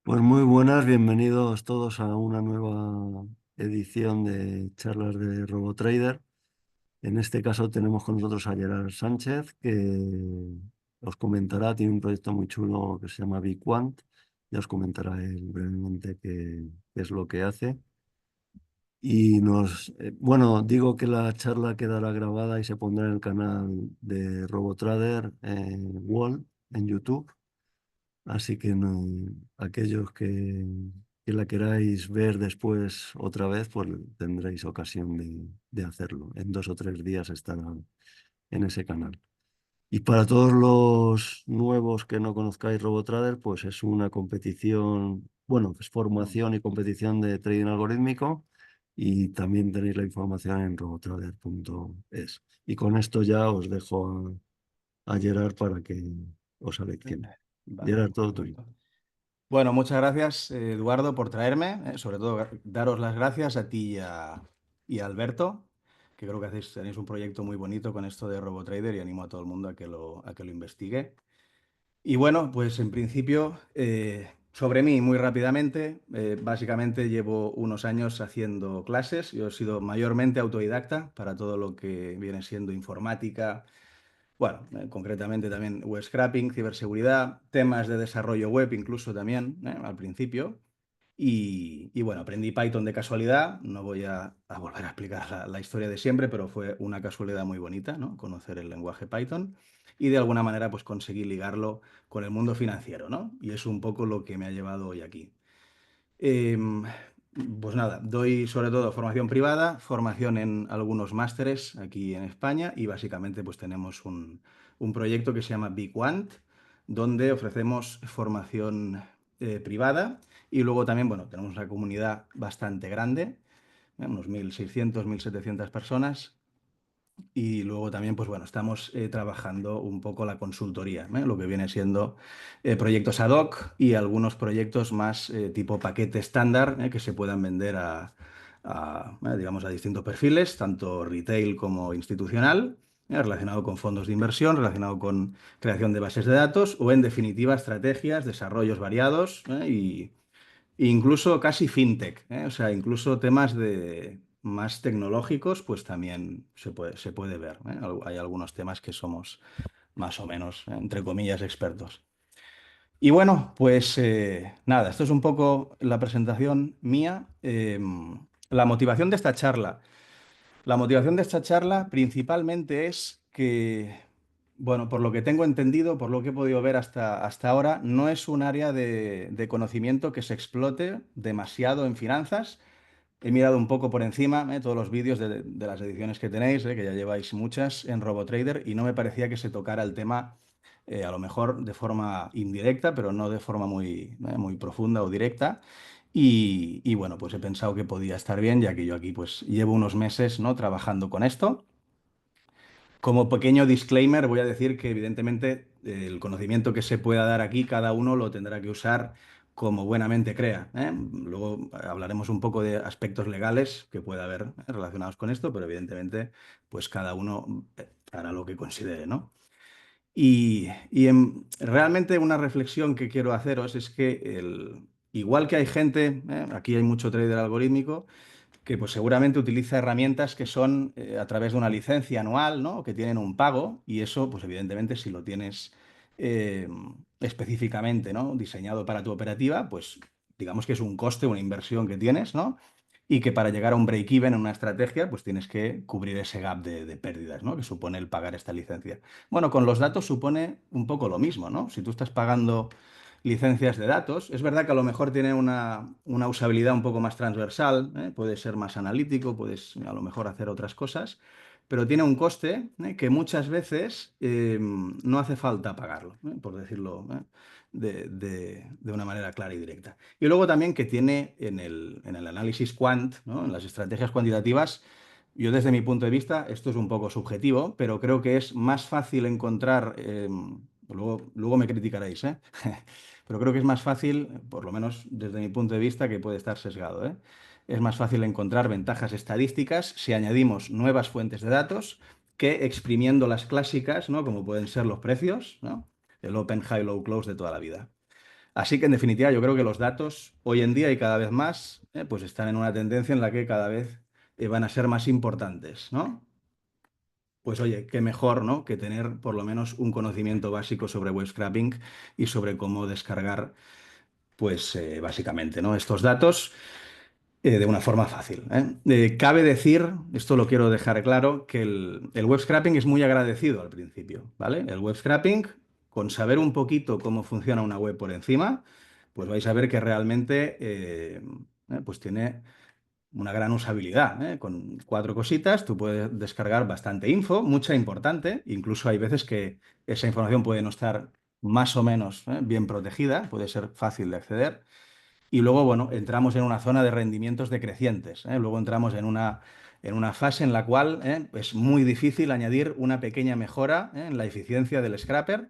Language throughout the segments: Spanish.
Pues muy buenas, bienvenidos todos a una nueva edición de charlas de RoboTrader. En este caso tenemos con nosotros a Gerard Sánchez, que os comentará, tiene un proyecto muy chulo que se llama BigQuant. Ya os comentará él brevemente qué es lo que hace. Bueno, digo que la charla quedará grabada y se pondrá en el canal de RoboTrader World en YouTube. Así que aquellos que la queráis ver después otra vez, pues tendréis ocasión de hacerlo. En 2 o 3 días estará en ese canal. Y para todos los nuevos que no conozcáis RoboTrader, pues es una competición, bueno, es Mm. formación y competición de trading algorítmico y también tenéis la información en robotrader.es. Y con esto ya os dejo a Gerard para que os seleccione. Vale, Gerard, todo tuyo. perfecto. Bueno, muchas gracias, Eduardo, por traerme. Sobre todo, daros las gracias a ti y a Alberto, que creo que tenéis un proyecto muy bonito con esto de RoboTrader y animo a todo el mundo a que lo investigue. Y bueno, pues en principio, sobre mí, muy rápidamente, básicamente llevo unos años haciendo clases. Yo he sido mayormente autodidacta para todo lo que viene siendo informática. Bueno, concretamente también web scraping, ciberseguridad, temas de desarrollo web incluso también, al principio. Y bueno, aprendí Python de casualidad, no voy a volver a explicar la historia de siempre, pero fue una casualidad muy bonita, ¿no? Conocer el lenguaje Python y de alguna manera pues conseguí ligarlo con el mundo financiero, ¿no? Y es un poco lo que me ha llevado hoy aquí. Em, pues nada, doy sobre todo formación privada, formación en algunos másteres aquí en España y básicamente pues tenemos un proyecto que se llama BigQuant, donde ofrecemos formación privada y luego también, bueno, tenemos una comunidad bastante grande, unos 1.600, 1.700 personas y luego también, pues bueno, estamos trabajando un poco la consultoría, lo que viene siendo proyectos ad hoc y algunos proyectos más tipo paquete estándar, que se puedan vender digamos, a distintos perfiles, tanto retail como institucional, relacionado con fondos de inversión, relacionado con creación de bases de datos o, en definitiva, estrategias, desarrollos variados, incluso casi fintech, ¿eh? O sea, incluso temas más tecnológicos, pues también se puede ver, ¿eh? Hay algunos temas que somos más o menos, entre comillas, expertos. Y bueno, pues nada, esto es un poco la presentación mía. La motivación de esta charla. La motivación de esta charla principalmente es que, bueno, por lo que tengo entendido, por lo que he podido ver hasta ahora, no es un área de conocimiento que se explote demasiado en finanzas. He mirado un poco por encima, todos los vídeos de las ediciones que tenéis, que ya lleváis muchas en RoboTrader, y no me parecía que se tocara el tema, a lo mejor de forma indirecta, pero no de forma muy profunda o directa. Y bueno, pues he pensado que podía estar bien, ya que yo aquí pues llevo unos meses, ¿no? Trabajando con esto. Como pequeño disclaimer, voy a decir que evidentemente el conocimiento que se pueda dar aquí, cada uno lo tendrá que usar como buenamente crea, ¿eh? Luego hablaremos un poco de aspectos legales que pueda haber, relacionados con esto, pero evidentemente pues cada uno hará lo que considere, ¿no? Realmente una reflexión que quiero haceros es que igual que hay gente, aquí hay mucho trader algorítmico, que pues seguramente utiliza herramientas que son a través de una licencia anual, ¿no? Que tienen un pago y eso, pues evidentemente, si lo tienes eh, específicamente, ¿no? Diseñado para tu operativa, pues digamos que es un coste, una inversión que tienes, ¿no? Y que para llegar a un break-even en una estrategia, pues tienes que cubrir ese gap de pérdidas, ¿no? Que supone el pagar esta licencia. Bueno, con los datos supone un poco lo mismo, ¿no? Si tú estás pagando licencias de datos. Es verdad que a lo mejor tiene una usabilidad un poco más transversal, puede ser más analítico, puedes a lo mejor hacer otras cosas, pero tiene un coste, que muchas veces no hace falta pagarlo, por decirlo de una manera clara y directa. Y luego también que tiene en el análisis quant, ¿no? En las estrategias cuantitativas. Yo desde mi punto de vista, esto es un poco subjetivo, pero creo que es más fácil encontrar, luego me criticaréis, pero creo que es más fácil, por lo menos desde mi punto de vista, que puede estar sesgado, ¿eh? Es más fácil encontrar ventajas estadísticas si añadimos nuevas fuentes de datos que exprimiendo las clásicas, ¿no? Como pueden ser los precios, ¿no? El open, high, low, close de toda la vida. Así que, en definitiva, yo creo que los datos hoy en día y cada vez más, pues están en una tendencia en la que cada vez van a ser más importantes, ¿no? Pues oye, qué mejor, ¿no? Que tener por lo menos un conocimiento básico sobre web scraping y sobre cómo descargar, pues básicamente, ¿no? Estos datos de una forma fácil, ¿eh? Cabe decir, esto lo quiero dejar claro, que el web scraping es muy agradecido al principio, ¿vale? El web scraping, con saber un poquito cómo funciona una web por encima, pues vais a ver que realmente pues tiene una gran usabilidad, ¿eh? Con cuatro cositas tú puedes descargar bastante info, mucha importante, incluso hay veces que esa información puede no estar más o menos bien protegida, puede ser fácil de acceder. Y luego, bueno, entramos en una zona de rendimientos decrecientes, ¿eh? Luego entramos en una fase en la cual es muy difícil añadir una pequeña mejora en la eficiencia del scrapper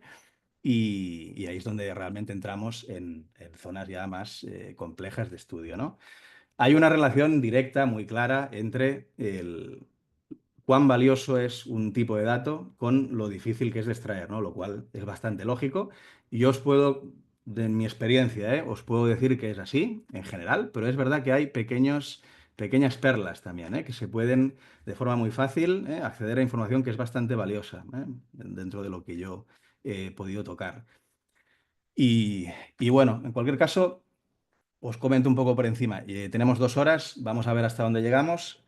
y ahí es donde realmente entramos en zonas ya más complejas de estudio, ¿no? Hay una relación directa, muy clara, entre cuán valioso es un tipo de dato con lo difícil que es de extraer, ¿no? Lo cual es bastante lógico. Y yo os puedo, de mi experiencia, os puedo decir que es así en general, pero es verdad que hay pequeñas perlas también, que se pueden de forma muy fácil acceder a información que es bastante valiosa, dentro de lo que yo he podido tocar. Y, y bueno, en cualquier caso, os comento un poco por encima. Tenemos 2 horas, vamos a ver hasta dónde llegamos.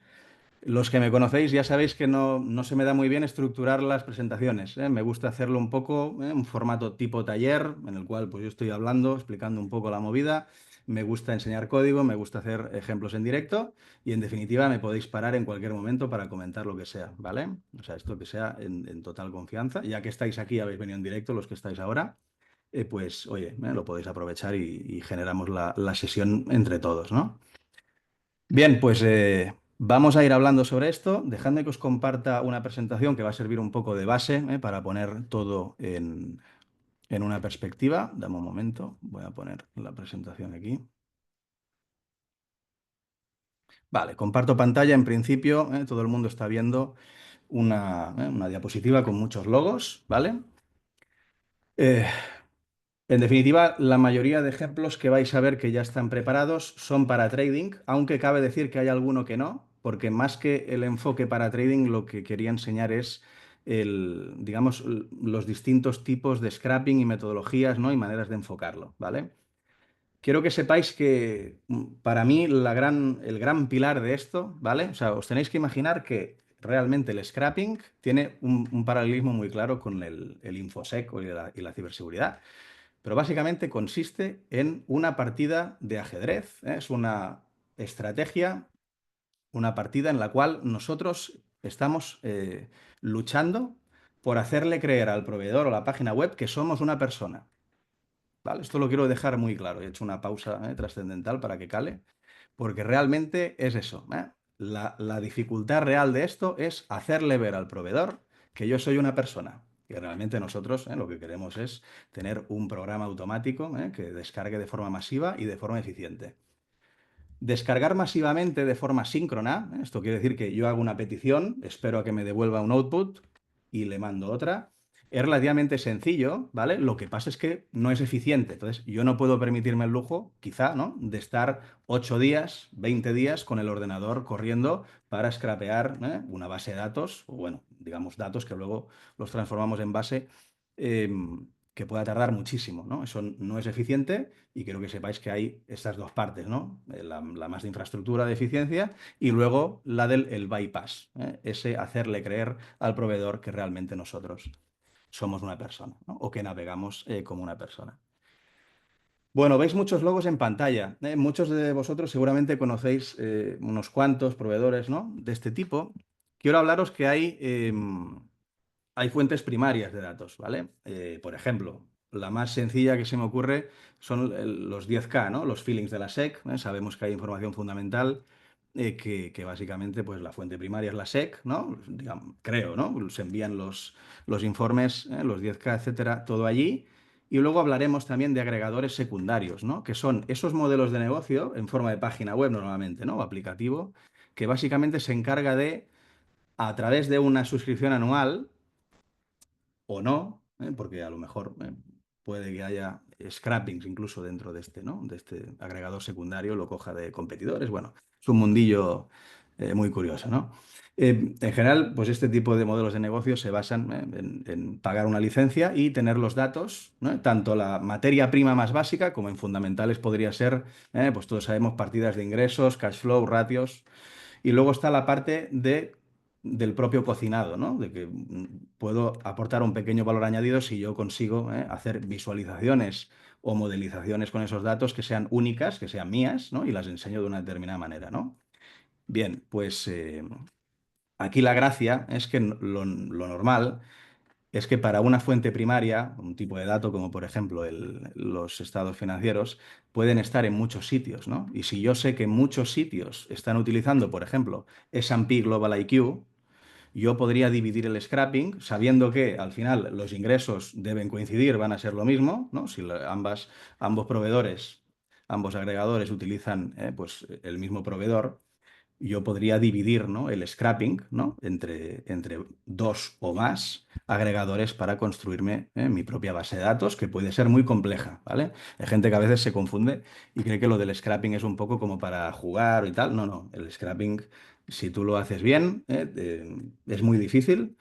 Los que me conocéis ya sabéis que no se me da muy bien estructurar las presentaciones, ¿eh? Me gusta hacerlo un poco, un formato tipo taller, en el cual pues yo estoy hablando, explicando un poco la movida. Me gusta enseñar código, me gusta hacer ejemplos en directo y en definitiva me podéis parar en cualquier momento para comentar lo que sea, ¿vale? O sea, esto que sea en total confianza. Ya que estáis aquí, habéis venido en directo los que estáis ahora, pues oye, lo podéis aprovechar y generamos la sesión entre todos, ¿no? Bien, pues vamos a ir hablando sobre esto. Dejadme que os comparta una presentación que va a servir un poco de base, para poner todo en una perspectiva. Dame un momento, voy a poner la presentación aquí. Vale, comparto pantalla. En principio, todo el mundo está viendo una diapositiva con muchos logos, ¿vale? Eh, En definitiva, la mayoría de ejemplos que vais a ver que ya están preparados son para trading, aunque cabe decir que hay alguno que no, porque más que el enfoque para trading, lo que quería enseñar es digamos, los distintos tipos de scrapping y metodologías, ¿no? Y maneras de enfocarlo, ¿vale? Quiero que sepáis que para mí el gran pilar de esto, ¿vale? O sea, os tenéis que imaginar que realmente el scrapping tiene un paralelismo muy claro con el InfoSec y la ciberseguridad. Pero básicamente consiste en una partida de ajedrez, ¿eh? Es una estrategia, una partida en la cual nosotros estamos luchando por hacerle creer al proveedor o la página web que somos una persona, ¿vale? Esto lo quiero dejar muy claro. He hecho una pausa trascendental para que cale, porque realmente es eso, ¿eh? La dificultad real de esto es hacerle ver al proveedor que yo soy una persona. Y realmente nosotros lo que queremos es tener un programa automático que descargue de forma masiva y de forma eficiente. Descargar masivamente de forma síncrona, esto quiere decir que yo hago una petición, espero a que me devuelva un output y le mando otra. Es relativamente sencillo, ¿vale? Lo que pasa es que no es eficiente. Entonces, yo no puedo permitirme el lujo, quizá, ¿no? De estar 8 días, 20 días con el ordenador corriendo para scrapear una base de datos, o bueno, digamos datos que luego los transformamos en base, que pueda tardar muchísimo, ¿no? Eso no es eficiente y quiero que sepáis que hay estas dos partes, ¿no? La más de infraestructura de eficiencia y luego la del el bypass, ese hacerle creer al proveedor que realmente nosotros somos una persona, ¿no? O que navegamos como una persona. Bueno, veis muchos logos en pantalla. Muchos de vosotros seguramente conocéis unos cuantos proveedores, ¿no? De este tipo. Quiero hablaros que hay fuentes primarias de datos, ¿vale? Por ejemplo, la más sencilla que se me ocurre son los 10K, ¿no? Los fillings de la SEC. Sabemos que hay información fundamental que básicamente pues la fuente primaria es la SEC, ¿no? Digamos, creo, ¿no? Se envían los informes, los 10K, etcétera, todo allí. Y luego hablaremos también de agregadores secundarios, ¿no? Que son esos modelos de negocio en forma de página web normalmente, ¿no? O aplicativo, que básicamente se encarga de, a través de una suscripción anual, o no, porque a lo mejor puede que haya scrappings incluso dentro de este, ¿no? De este agregador secundario, lo coja de competidores. Bueno, es un mundillo muy curioso, ¿no? En general, pues este tipo de modelos de negocio se basan en pagar una licencia y tener los datos, ¿no? Tanto la materia prima más básica como en fundamentales podría ser, pues todos sabemos, partidas de ingresos, cash flow, ratios. Y luego está la parte del propio cocinado, ¿no? De que puedo aportar un pequeño valor añadido si yo consigo hacer visualizaciones o modelizaciones con esos datos que sean únicas, que sean mías, ¿no? Y las enseño de una determinada manera, ¿no? Bien, pues aquí la gracia es que lo normal es que para una fuente primaria, un tipo de dato como por ejemplo los estados financieros, pueden estar en muchos sitios, ¿no? Y si yo sé que muchos sitios están utilizando, por ejemplo, S&P Global IQ, yo podría dividir el scrapping sabiendo que al final los ingresos deben coincidir, van a ser lo mismo, ¿no? Si ambos proveedores, ambos agregadores utilizan pues, el mismo proveedor, yo podría dividir, ¿no? El scrapping, ¿no? entre dos o más agregadores para construirme mi propia base de datos, que puede ser muy compleja, ¿vale? Hay gente que a veces se confunde y cree que lo del scrapping es un poco como para jugar y tal. No, no, el scrapping, si tú lo haces bien, es muy difícil.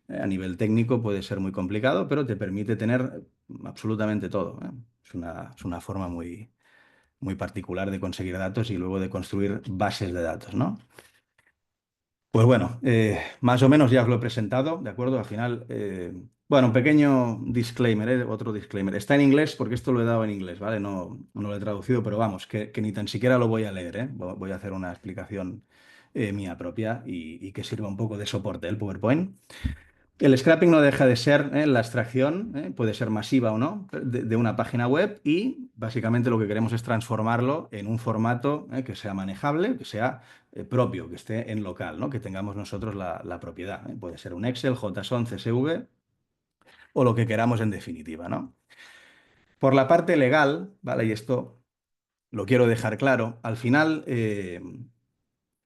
A nivel técnico puede ser muy complicado, pero te permite tener absolutamente todo, ¿eh? Es una forma muy particular de conseguir datos y luego de construir bases de datos, ¿no? Pues bueno, más o menos ya os lo he presentado, ¿de acuerdo? Al final, bueno, un pequeño disclaimer, otro disclaimer. Está en inglés porque esto lo he dado en inglés, ¿vale? No lo he traducido, pero vamos, que ni tan siquiera lo voy a leer, ¿eh? Voy a hacer una explicación mía propia y que sirva un poco de soporte el PowerPoint. El scrapping no deja de ser la extracción, puede ser masiva o no, de una página web y básicamente lo que queremos es transformarlo en un formato que sea manejable, que sea propio, que esté en local, ¿no? Que tengamos nosotros la propiedad. Puede ser un Excel, JSON, CSV o lo que queramos en definitiva, ¿no? Por la parte legal, ¿vale? Y esto lo quiero dejar claro, al final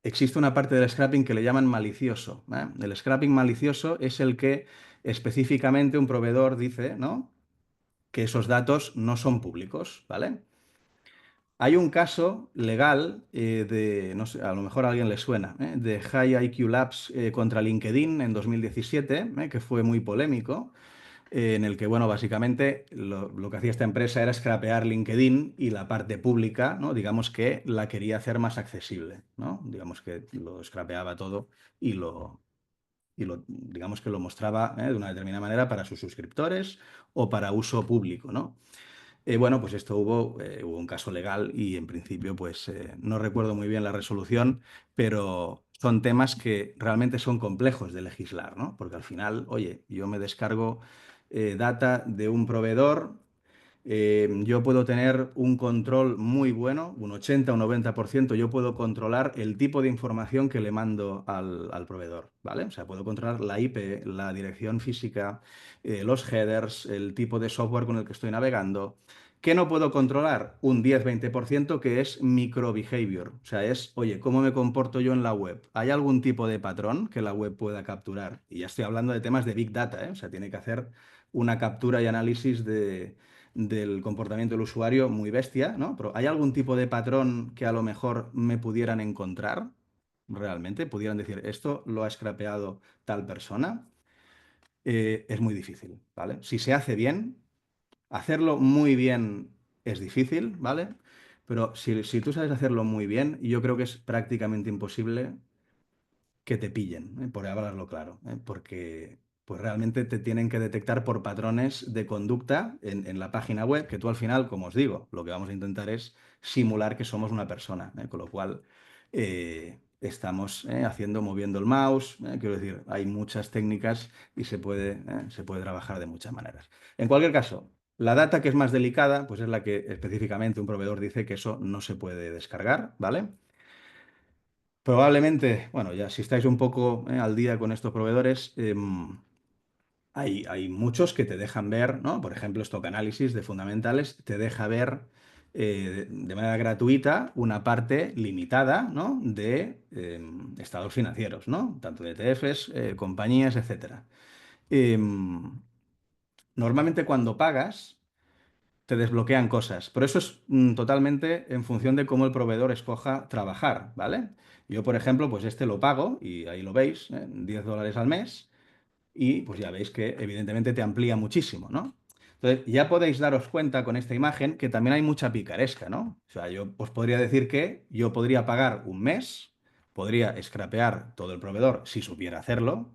existe una parte del scrapping que le llaman malicioso, ¿eh? El scrapping malicioso es el que específicamente un proveedor dice, ¿no? Que esos datos no son públicos, ¿vale? Hay un caso legal no sé, a lo mejor a alguien le suena, de High IQ Labs contra LinkedIn en 2017, que fue muy polémico, en el que, bueno, básicamente lo que hacía esta empresa era scrapear LinkedIn y la parte pública, ¿no? Digamos que la quería hacer más accesible, ¿no? Digamos que lo scrapeaba todo y digamos que lo mostraba de una determinada manera para sus suscriptores o para uso público, ¿no? Bueno, pues esto hubo un caso legal y en principio, pues no recuerdo muy bien la resolución, pero son temas que realmente son complejos de legislar, ¿no? Porque al final, oye, yo me descargo data de un proveedor, yo puedo tener un control muy bueno, un 80 o 90%, yo puedo controlar el tipo de información que le mando al proveedor, ¿vale? O sea, puedo controlar la IP, la dirección física, los headers, el tipo de software con el que estoy navegando. ¿Qué no puedo controlar? Un 10-20% que es micro behavior. O sea, es, oye, ¿cómo me comporto yo en la web? ¿Hay algún tipo de patrón que la web pueda capturar? Y ya estoy hablando de temas de Big Data, ¿eh? O sea, tiene que hacer una captura y análisis del comportamiento del usuario muy bestia, ¿no? Pero ¿hay algún tipo de patrón que a lo mejor me pudieran encontrar realmente? ¿Pudieran decir, esto lo ha scrapeado tal persona? Es muy difícil, ¿vale? Si se hace bien, hacerlo muy bien es difícil, ¿vale? Pero si tú sabes hacerlo muy bien, yo creo que es prácticamente imposible que te pillen, por hablarlo claro, porque pues realmente te tienen que detectar por patrones de conducta en la página web, que tú al final, como os digo, lo que vamos a intentar es simular que somos una persona, con lo cual estamos moviendo el mouse, quiero decir, hay muchas técnicas y se puede trabajar de muchas maneras. En cualquier caso, la data que es más delicada, pues es la que específicamente un proveedor dice que eso no se puede descargar, ¿vale? Probablemente, bueno, ya si estáis un poco al día con estos proveedores, hay muchos que te dejan ver, ¿no? Por ejemplo, Stock Analysis de fundamentales te deja ver de manera gratuita una parte limitada, ¿no? De estados financieros, ¿no? Tanto de ETFs, compañías, etcétera. Em, Normalmente cuando pagas, te desbloquean cosas. Pero eso es totalmente en función de cómo el proveedor escoja trabajar, ¿vale? Yo, por ejemplo, pues este lo pago y ahí lo veis, $10 al mes y pues ya veis que evidentemente te amplía muchísimo, ¿no? Entonces, ya podéis daros cuenta con esta imagen que también hay mucha picaresca, ¿no? O sea, yo os podría decir que yo podría pagar un mes, podría scrapear todo el proveedor si supiera hacerlo,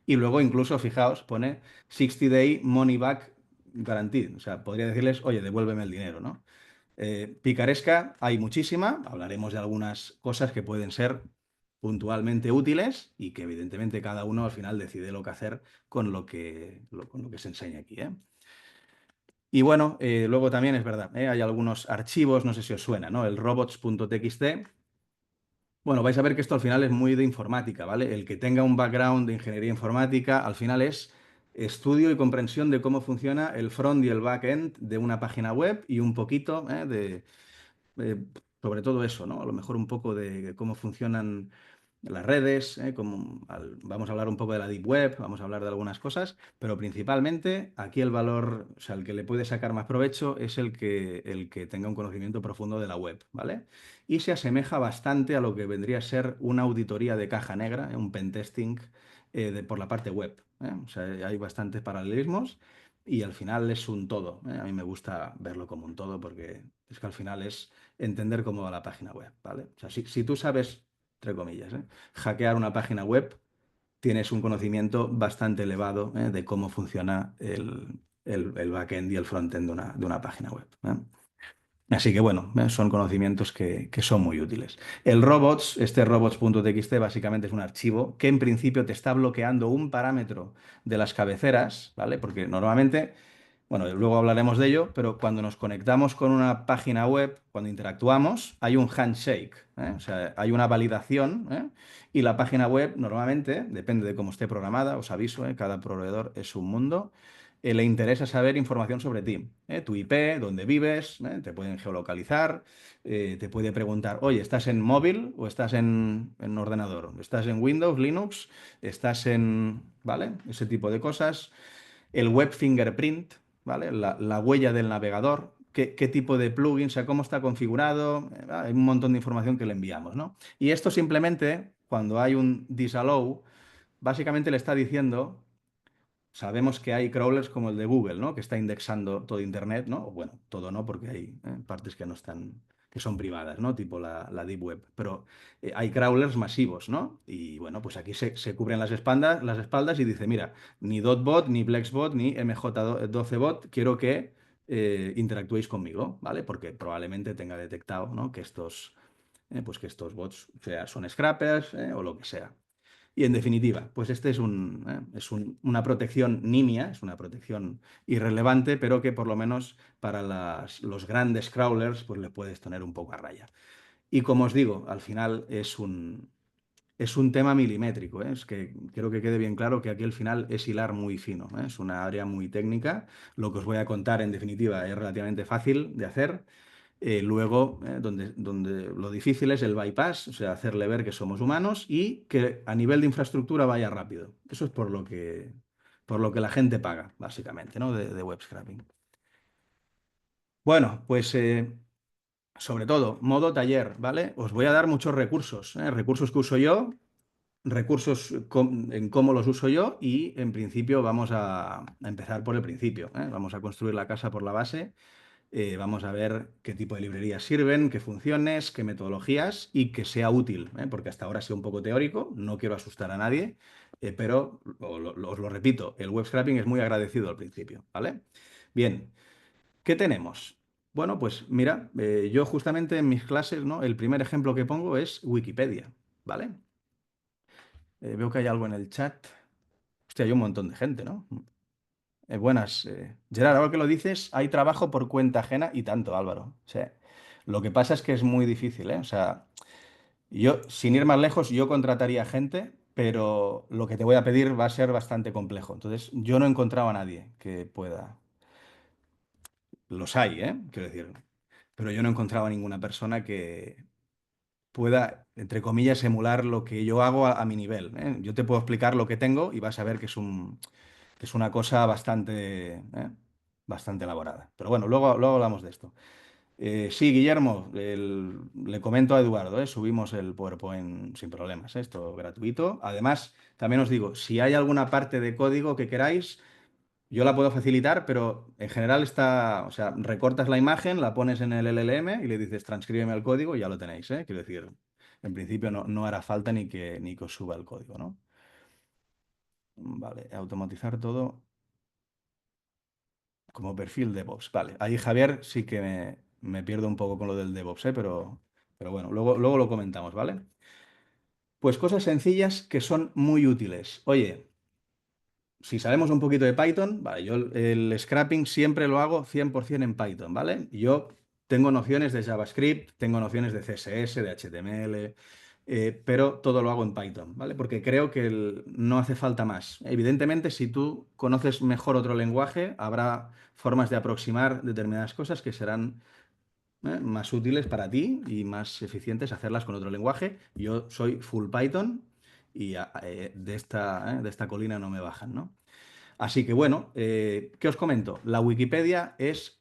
y luego incluso, fijaos, pone 60 Day Money Back Guaranteed. O sea, podría decirles, oye, devuélveme el dinero, ¿no? Picaresca hay muchísima, hablaremos de algunas cosas que pueden ser puntualmente útiles y que evidentemente cada uno al final decide lo que hacer con lo que se enseña aquí, ¿eh? Y bueno, luego también es verdad, hay algunos archivos, no sé si os suena, ¿no? El robots.txt. Bueno, vais a ver que esto al final es muy de informática, ¿vale? El que tenga un background de ingeniería informática, al final es estudio y comprensión de cómo funciona el front y el back-end de una página web y un poquito, eh, sobre todo eso, ¿no? A lo mejor un poco de cómo funcionan las redes, vamos a hablar un poco de la Deep Web, vamos a hablar de algunas cosas, pero principalmente aquí el valor, o sea, el que le puede sacar más provecho es el que tenga un conocimiento profundo de la web, ¿vale? Y se asemeja bastante a lo que vendría a ser una auditoría de caja negra, un pentesting por la parte web, ¿eh? O sea, hay bastantes paralelismos. Y al final es un todo, ¿eh? A mí me gusta verlo como un todo porque es que al final es entender cómo va la página web, ¿vale? O sea, si tú sabes, entre comillas, hackear una página web, tienes un conocimiento bastante elevado, de cómo funciona el backend y el frontend de una página web, ¿eh? Así que bueno, son conocimientos que son muy útiles. El robots, este robots.txt básicamente es un archivo que en principio te está bloqueando un parámetro de las cabeceras, ¿vale? Porque normalmente, bueno, luego hablaremos de ello, pero cuando nos conectamos con una página web, cuando interactuamos, hay un handshake, ¿eh? O sea, hay una validación, ¿eh? Y la página web normalmente, depende de cómo esté programada, os aviso, cada proveedor es un mundo, le interesa saber información sobre ti, tu IP, dónde vives, te pueden geolocalizar, te puede preguntar, oye, ¿estás en móvil o estás en ordenador? ¿Estás en Windows, Linux? ¿Estás en... ¿Vale? Ese tipo de cosas. El web fingerprint, ¿vale? La huella del navegador. ¿Qué tipo de plugin, o sea, cómo está configurado? Hay un montón de información que le enviamos, ¿no? Y esto simplemente, cuando hay un disallow, básicamente le está diciendo. Sabemos que hay crawlers como el de Google, ¿no? Que está indexando todo Internet, ¿no? O bueno, todo no, porque hay partes que no están, que son privadas, ¿no? Tipo la Deep Web. Pero hay crawlers masivos, ¿no? Y bueno, pues aquí se cubren las espaldas y dice, mira, ni .bot, ni Blexbot, ni MJ12bot, quiero que interactuéis conmigo, ¿vale? Porque probablemente tenga detectado, ¿no? Pues que estos bots, o sea, son scrappers, o lo que sea. Y en definitiva, pues este es una protección nimia, es una protección irrelevante, pero que por lo menos para los grandes crawlers pues le puedes tener un poco a raya. Y como os digo, al final es un tema milimétrico, ¿eh? Es que quiero que quede bien claro que aquí al final es hilar muy fino, ¿eh? Es una área muy técnica. Lo que os voy a contar en definitiva es relativamente fácil de hacer. Luego, donde lo difícil es el bypass, o sea, hacerle ver que somos humanos y que a nivel de infraestructura vaya rápido. Eso es por lo que la gente paga, básicamente, ¿no? De web scraping. Bueno, pues sobre todo, modo taller, ¿vale? Os voy a dar muchos recursos, recursos que uso yo, recursos en cómo los uso yo y en principio vamos a empezar por el principio, ¿eh? Vamos a construir la casa por la base. Vamos a ver qué tipo de librerías sirven, qué funciones, qué metodologías y que sea útil, porque hasta ahora ha sido un poco teórico, no quiero asustar a nadie, pero os lo repito, el web scraping es muy agradecido al principio, ¿vale? Bien, ¿qué tenemos? Bueno, pues mira, yo justamente en mis clases, ¿no? El primer ejemplo que pongo es Wikipedia, ¿vale? Veo que hay algo en el chat. Hostia, hay un montón de gente, ¿no? Buenas. Gerard, ahora que lo dices, hay trabajo por cuenta ajena y tanto, Álvaro. O sea, lo que pasa es que es muy difícil, ¿eh? O sea, yo, sin ir más lejos, yo contrataría gente, pero lo que te voy a pedir va a ser bastante complejo. Entonces, yo no he encontrado a nadie que pueda. Los hay, ¿eh? Quiero decir. Pero yo no he encontrado a ninguna persona que pueda, entre comillas, emular lo que yo hago a mi nivel, ¿eh? Yo te puedo explicar lo que tengo y vas a ver que es una cosa bastante, ¿eh? bastante elaborada. Pero bueno, luego hablamos de esto. Sí, Guillermo, le comento a Eduardo, subimos el PowerPoint sin problemas, esto gratuito. Además, también os digo, si hay alguna parte de código que queráis, yo la puedo facilitar, pero en general está, o sea, recortas la imagen, la pones en el LLM y le dices transcríbeme el código y ya lo tenéis, ¿eh? Quiero decir, en principio no hará falta ni que os suba el código, ¿no? Vale, automatizar todo como perfil DevOps. Vale, ahí Javier sí que me pierdo un poco con lo del DevOps, ¿eh? Pero bueno, luego lo comentamos, ¿vale? Pues cosas sencillas que son muy útiles. Oye, si sabemos un poquito de Python, vale, yo el scrapping siempre lo hago 100% en Python, ¿vale? Yo tengo nociones de JavaScript, tengo nociones de CSS, de HTML, pero todo lo hago en Python, ¿vale? Porque creo que no hace falta más. Evidentemente, si tú conoces mejor otro lenguaje, habrá formas de aproximar determinadas cosas que serán más útiles para ti y más eficientes hacerlas con otro lenguaje. Yo soy full Python y de esta colina no me bajan, ¿no? Así que bueno, ¿qué os comento? La Wikipedia es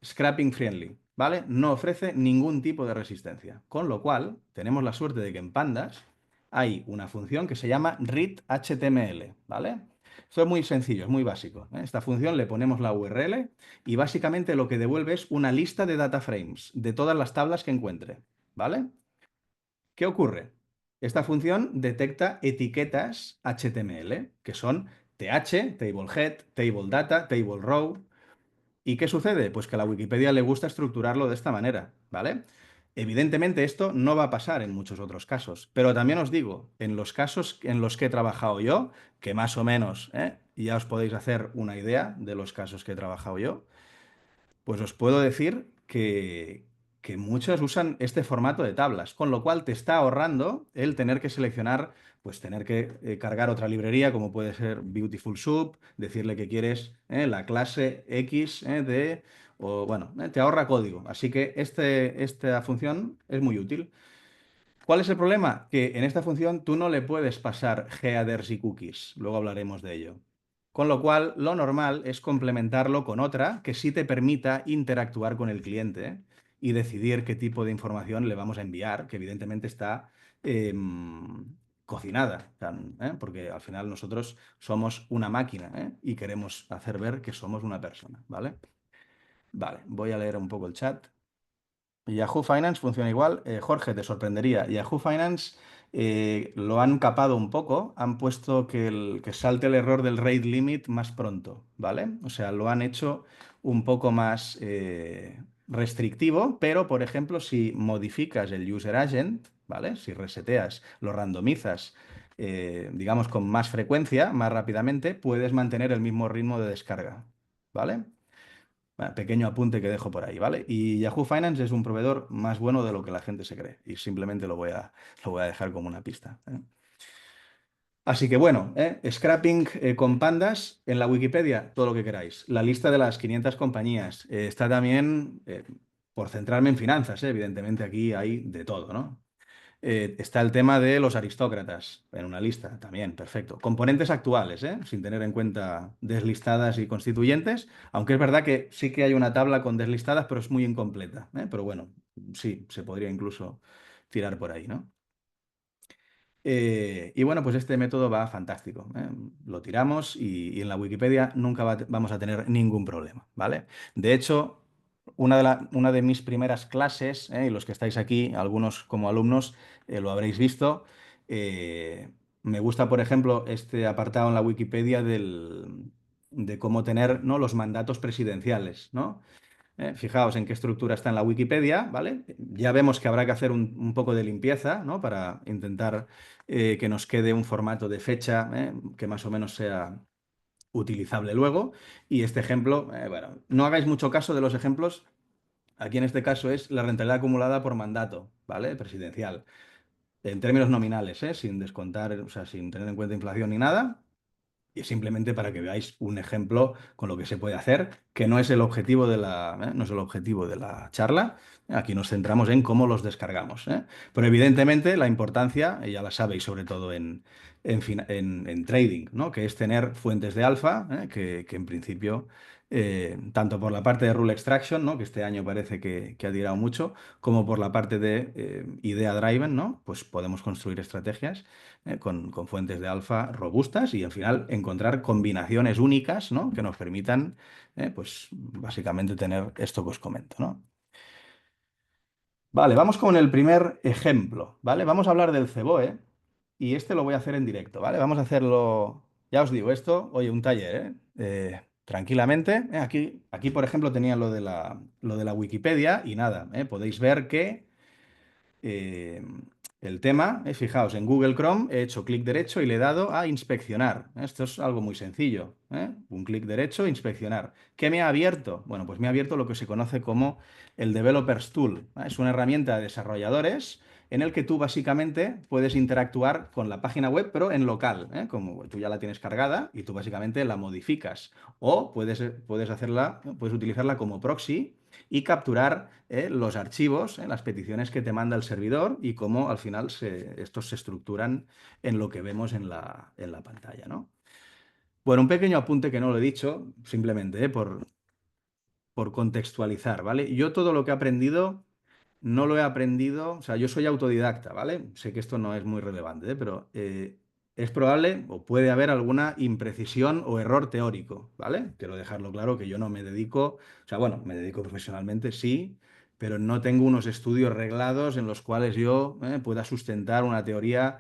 scrapping friendly, ¿vale? No ofrece ningún tipo de resistencia. Con lo cual, tenemos la suerte de que en Pandas hay una función que se llama read HTML, ¿vale? Esto es muy sencillo, es muy básico, ¿eh? Esta función le ponemos la URL y básicamente lo que devuelve es una lista de data frames de todas las tablas que encuentre, ¿vale? ¿Qué ocurre? Esta función detecta etiquetas HTML, que son TH, table head, table data, table row. ¿Y qué sucede? Pues que a la Wikipedia le gusta estructurarlo de esta manera, ¿vale? Evidentemente esto no va a pasar en muchos otros casos, pero también os digo, en los casos en los que he trabajado yo, que más o menos ya os podéis hacer una idea de los casos que he trabajado yo, pues os puedo decir que muchos usan este formato de tablas, con lo cual te está ahorrando el tener que seleccionar, pues tener que cargar otra librería, como puede ser Beautiful Soup, decirle que quieres la clase X o bueno, te ahorra código. Así que esta función es muy útil. ¿Cuál es el problema? Que en esta función tú no le puedes pasar headers y cookies. Luego hablaremos de ello. Con lo cual, lo normal es complementarlo con otra que sí te permita interactuar con el cliente y decidir qué tipo de información le vamos a enviar, que evidentemente está cocinada, porque al final nosotros somos una máquina, y queremos hacer ver que somos una persona, ¿vale? Vale, voy a leer un poco el chat. Yahoo Finance funciona igual. Jorge, te sorprendería. Yahoo Finance lo han capado un poco, han puesto que salte el error del rate limit más pronto, ¿vale? O sea, lo han hecho un poco más restrictivo, pero por ejemplo, si modificas el user agent, ¿vale? Si reseteas, lo randomizas, digamos, con más frecuencia, más rápidamente, puedes mantener el mismo ritmo de descarga, ¿vale? Bueno, pequeño apunte que dejo por ahí, ¿vale? Y Yahoo Finance es un proveedor más bueno de lo que la gente se cree. Y simplemente lo voy a dejar como una pista, ¿eh? Así que bueno, scrapping con pandas en la Wikipedia, todo lo que queráis. La lista de las 500 compañías. Está también, por centrarme en finanzas, evidentemente aquí hay de todo, ¿no? Está el tema de los aristócratas en una lista, también, perfecto. Componentes actuales, sin tener en cuenta deslistadas y constituyentes, aunque es verdad que sí que hay una tabla con deslistadas, pero es muy incompleta, ¿eh? Pero bueno, sí, se podría incluso tirar por ahí, ¿no? Y bueno, pues este método va fantástico, ¿eh? Lo tiramos y en la Wikipedia nunca vamos a tener ningún problema, ¿vale? De hecho, una de mis primeras clases, y los que estáis aquí, algunos como alumnos, lo habréis visto, me gusta, por ejemplo, este apartado en la Wikipedia de cómo tener, ¿no?, los mandatos presidenciales, ¿no? Fijaos en qué estructura está en la Wikipedia, ¿vale? Ya vemos que habrá que hacer un poco de limpieza, ¿no? Para intentar que nos quede un formato de fecha, que más o menos sea utilizable luego. Y este ejemplo, bueno, no hagáis mucho caso de los ejemplos. Aquí en este caso es la rentabilidad acumulada por mandato, ¿vale? Presidencial. En términos nominales, sin descontar, o sea, sin tener en cuenta inflación ni nada. Y simplemente para que veáis un ejemplo con lo que se puede hacer, que no es el objetivo no es el objetivo de la charla. Aquí nos centramos en cómo los descargamos, ¿eh? Pero evidentemente la importancia, y ya la sabéis, sobre todo en trading, ¿no? Que es tener fuentes de alfa, que en principio tanto por la parte de Rule Extraction, ¿no? Que este año parece que ha tirado mucho, como por la parte de Idea Driven, ¿no? Pues podemos construir estrategias con fuentes de alfa robustas y al final encontrar combinaciones únicas, ¿no? Que nos permitan, pues básicamente tener esto que os comento, ¿no? Vale, vamos con el primer ejemplo, ¿vale? Vamos a hablar del ceboe y este lo voy a hacer en directo, ¿vale? Vamos a hacerlo, ya os digo, esto, oye, un taller, ¿eh? Tranquilamente. Aquí, por ejemplo, tenía lo de la Wikipedia y nada, podéis ver que eh, el tema, fijaos, en Google Chrome he hecho clic derecho y le he dado a inspeccionar. Esto es algo muy sencillo, ¿eh? Un clic derecho, inspeccionar. ¿Qué me ha abierto? Bueno, pues me ha abierto lo que se conoce como el Developers Tool, ¿eh? Es una herramienta de desarrolladores en el que tú básicamente puedes interactuar con la página web, pero en local, ¿eh? Como tú ya la tienes cargada y tú básicamente la modificas. O puedes utilizarla como proxy y capturar los archivos, las peticiones que te manda el servidor y cómo al final estos se estructuran en lo que vemos en la pantalla, ¿no? Bueno, un pequeño apunte que no lo he dicho, simplemente por contextualizar, ¿vale? Yo todo lo que he aprendido no lo he aprendido, o sea, yo soy autodidacta, ¿vale? Sé que esto no es muy relevante, pero es probable o puede haber alguna imprecisión o error teórico, ¿vale? Quiero dejarlo claro que yo no me dedico, o sea, bueno, me dedico profesionalmente, sí, pero no tengo unos estudios reglados en los cuales yo pueda sustentar una teoría.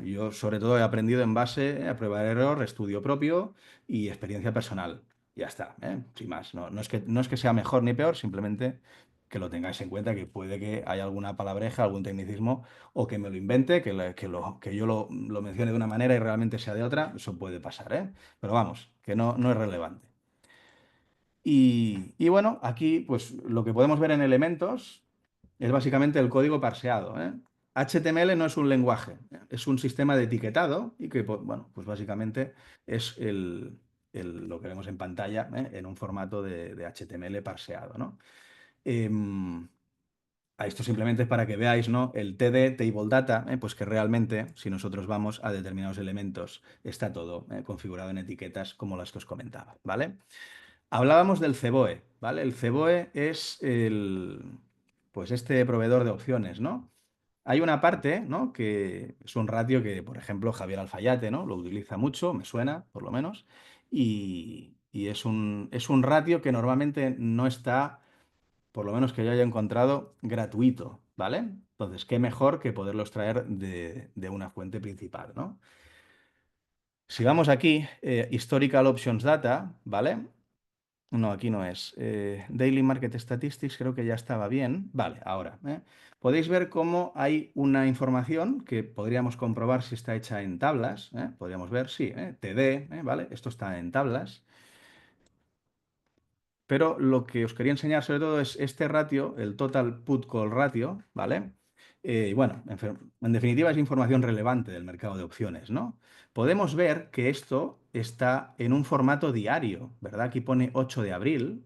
Yo sobre todo he aprendido en base a prueba de error, estudio propio y experiencia personal. Ya está, sin más. No es que sea mejor ni peor, simplemente que lo tengáis en cuenta, que puede que haya alguna palabreja, algún tecnicismo, o que me lo invente, que yo lo mencione de una manera y realmente sea de otra, eso puede pasar, ¿eh? Pero vamos, que no es relevante. Y bueno, aquí pues lo que podemos ver en elementos es básicamente el código parseado, ¿eh? HTML no es un lenguaje, es un sistema de etiquetado y que, pues, bueno, pues básicamente es lo que vemos en pantalla, en un formato de HTML parseado, ¿no? Em, Esto simplemente es para que veáis, ¿no? El TD, Table Data, pues que realmente, si nosotros vamos a determinados elementos, está todo configurado en etiquetas como las que os comentaba, ¿vale? Hablábamos del ceboe, ¿vale? El ceboe es pues este proveedor de opciones, ¿no? Hay una parte, ¿no? Que es un ratio que, por ejemplo, Javier Alfayate, ¿no? Lo utiliza mucho, me suena, por lo menos, y es un ratio que normalmente no está, por lo menos que yo haya encontrado, gratuito, ¿vale? Entonces, qué mejor que poderlos traer de una fuente principal, ¿no? Si vamos aquí, Historical Options Data, ¿vale? No, aquí no es. Daily Market Statistics creo que ya estaba bien. Vale, ahora. Podéis ver cómo hay una información que podríamos comprobar si está hecha en tablas. Podríamos ver, sí, TD, ¿vale? Esto está en tablas. Pero lo que os quería enseñar sobre todo es este ratio, el Total Put Call Ratio, ¿vale? Y bueno, en definitiva es información relevante del mercado de opciones, ¿no? Podemos ver que esto está en un formato diario, ¿verdad? Aquí pone 8 de abril.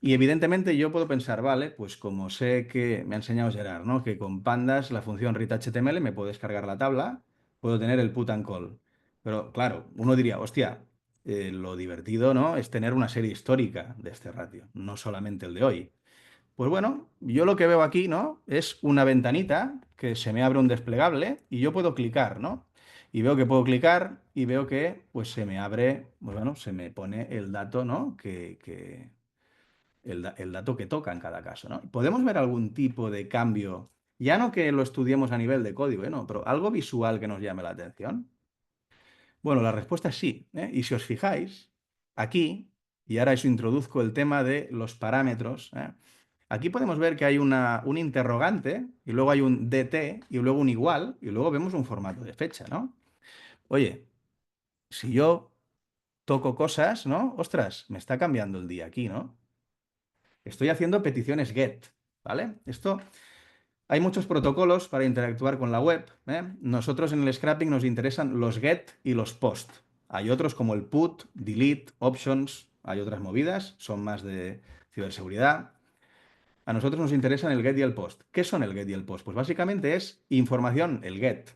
Y evidentemente yo puedo pensar, vale, pues como sé que me ha enseñado Gerard, ¿no? Que con pandas, la función readHTML, me puedo descargar la tabla, puedo tener el put and call. Pero claro, uno diría, hostia, lo divertido, ¿no? Es tener una serie histórica de este ratio, no solamente el de hoy. Pues bueno, yo lo que veo aquí, ¿no? Es una ventanita que se me abre un desplegable y yo puedo clicar, ¿no? Y veo que puedo clicar y veo que pues se me abre, pues bueno, se me pone el dato, ¿no? El dato que toca en cada caso, ¿no? ¿Podemos ver algún tipo de cambio? Ya no que lo estudiemos a nivel de código, no, pero algo visual que nos llame la atención. Bueno, la respuesta es sí, ¿eh? Y si os fijáis, aquí, y ahora eso introduzco el tema de los parámetros, aquí podemos ver que hay un interrogante, y luego hay un DT, y luego un igual, y luego vemos un formato de fecha, ¿no? Oye, si yo toco cosas, ¿no? Ostras, me está cambiando el día aquí, ¿no? Estoy haciendo peticiones GET, ¿vale? Hay muchos protocolos para interactuar con la web, ¿eh? Nosotros en el scrapping nos interesan los GET y los POST. Hay otros como el PUT, DELETE, Options, hay otras movidas, son más de ciberseguridad. A nosotros nos interesan el GET y el POST. ¿Qué son el GET y el POST? Pues básicamente es información, el GET,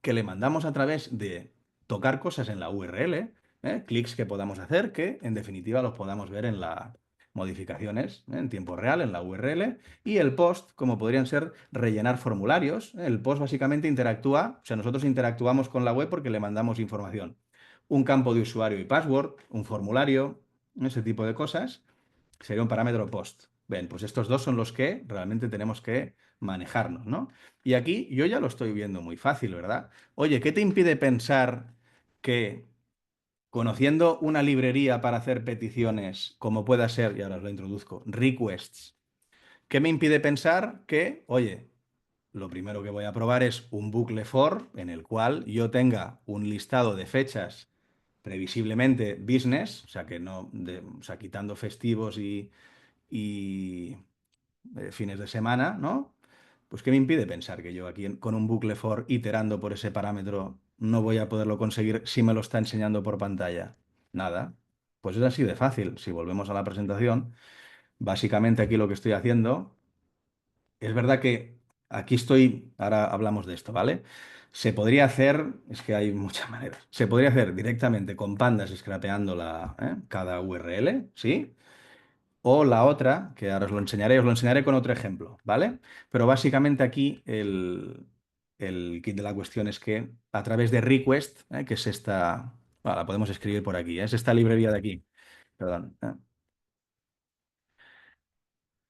que le mandamos a través de tocar cosas en la URL, clics que podamos hacer, que en definitiva los podamos ver en las modificaciones en tiempo real, en la URL, y el post, como podrían ser rellenar formularios. El post básicamente interactúa, o sea, nosotros interactuamos con la web porque le mandamos información. Un campo de usuario y password, un formulario, ese tipo de cosas, sería un parámetro post. Ven, pues estos dos son los que realmente tenemos que manejarnos, ¿no? Y aquí yo ya lo estoy viendo muy fácil, ¿verdad? Oye, ¿qué te impide pensar que conociendo una librería para hacer peticiones, como pueda ser, y ahora os lo introduzco, requests, qué me impide pensar que, oye, lo primero que voy a probar es un bucle for en el cual yo tenga un listado de fechas previsiblemente business, o sea, que no, o sea, quitando festivos y fines de semana, ¿no? Pues ¿qué me impide pensar que yo aquí con un bucle for iterando por ese parámetro no voy a poderlo conseguir si me lo está enseñando por pantalla? Nada. Pues es así de fácil. Si volvemos a la presentación, básicamente aquí lo que estoy haciendo, es verdad que aquí estoy, ahora hablamos de esto, ¿vale? Se podría hacer, es que hay muchas maneras, se podría hacer directamente con pandas scrapeando cada URL, ¿sí? O la otra, que ahora os lo enseñaré con otro ejemplo, ¿vale? Pero básicamente aquí el kit de la cuestión es que a través de request, que es esta, bueno, la podemos escribir por aquí, es esta librería de aquí, perdón,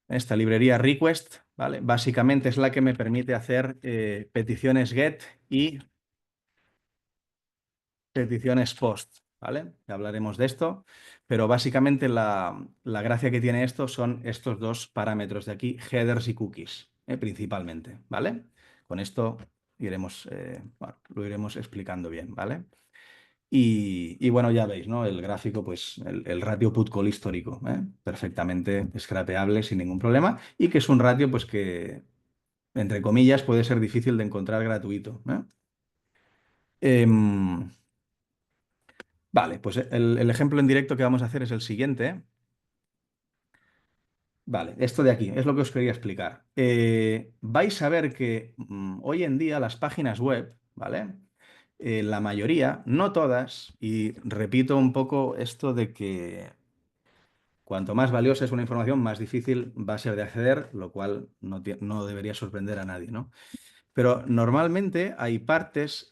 esta librería request, ¿vale? Básicamente es la que me permite hacer peticiones get y peticiones post, ¿vale? Ya hablaremos de esto, pero básicamente la gracia que tiene esto son estos dos parámetros de aquí, headers y cookies, principalmente, ¿vale? Con esto iremos, bueno, lo iremos explicando bien, ¿vale? Y bueno, ya veis, ¿no? El gráfico, pues el ratio put call histórico, perfectamente scrapeable sin ningún problema y que es un ratio, pues que, entre comillas, puede ser difícil de encontrar gratuito, ¿eh? Em, Vale, pues el ejemplo en directo que vamos a hacer es el siguiente. Vale, esto de aquí es lo que os quería explicar. Vais a ver que hoy en día las páginas web, ¿vale? La mayoría, no todas, y repito un poco esto de que cuanto más valiosa es una información, más difícil va a ser de acceder, lo cual no debería sorprender a nadie, ¿no? Pero normalmente hay partes,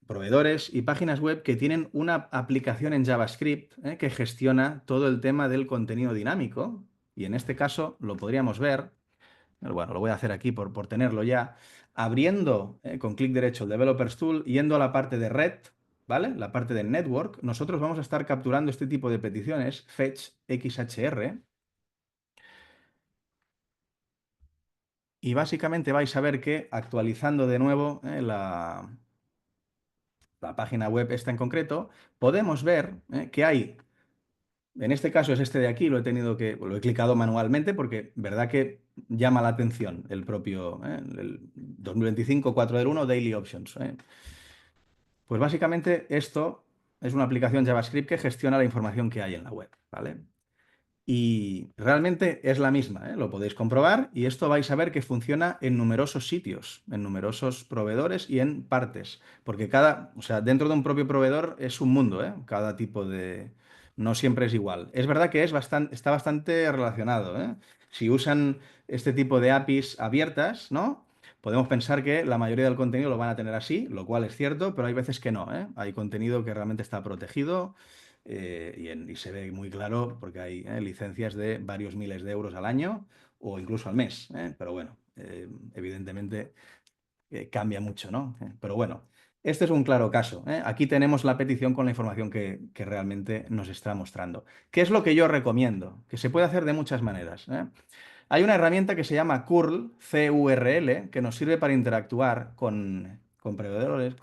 proveedores y páginas web que tienen una aplicación en JavaScript, que gestiona todo el tema del contenido dinámico. Y en este caso lo podríamos ver, bueno, lo voy a hacer aquí por tenerlo ya, abriendo con clic derecho el Developers Tool, yendo a la parte de Red, ¿vale? La parte de Network. Nosotros vamos a estar capturando este tipo de peticiones, fetch XHR, y básicamente vais a ver que actualizando de nuevo la página web esta en concreto, podemos ver que hay, en este caso es este de aquí, lo he clicado manualmente porque verdad que llama la atención el propio, el 2025 4 del 1 Daily Options. Pues básicamente esto es una aplicación JavaScript que gestiona la información que hay en la web, ¿vale? Y realmente es la misma, ¿eh? Lo podéis comprobar y esto vais a ver que funciona en numerosos sitios, en numerosos proveedores y en partes, porque o sea, dentro de un propio proveedor es un mundo, ¿eh? Cada tipo de... No siempre es igual. Es verdad que está bastante relacionado, ¿eh? Si usan este tipo de APIs abiertas, ¿no? Podemos pensar que la mayoría del contenido lo van a tener así, lo cual es cierto, pero hay veces que no, ¿eh? Hay contenido que realmente está protegido y se ve muy claro porque hay licencias de varios miles de euros al año o incluso al mes. Pero bueno, evidentemente cambia mucho, ¿no? Pero bueno, este es un claro caso. Aquí tenemos la petición con la información que realmente nos está mostrando. ¿Qué es lo que yo recomiendo? Que se puede hacer de muchas maneras. Hay una herramienta que se llama curl, C-U-R-L, que nos sirve para interactuar con proveedores,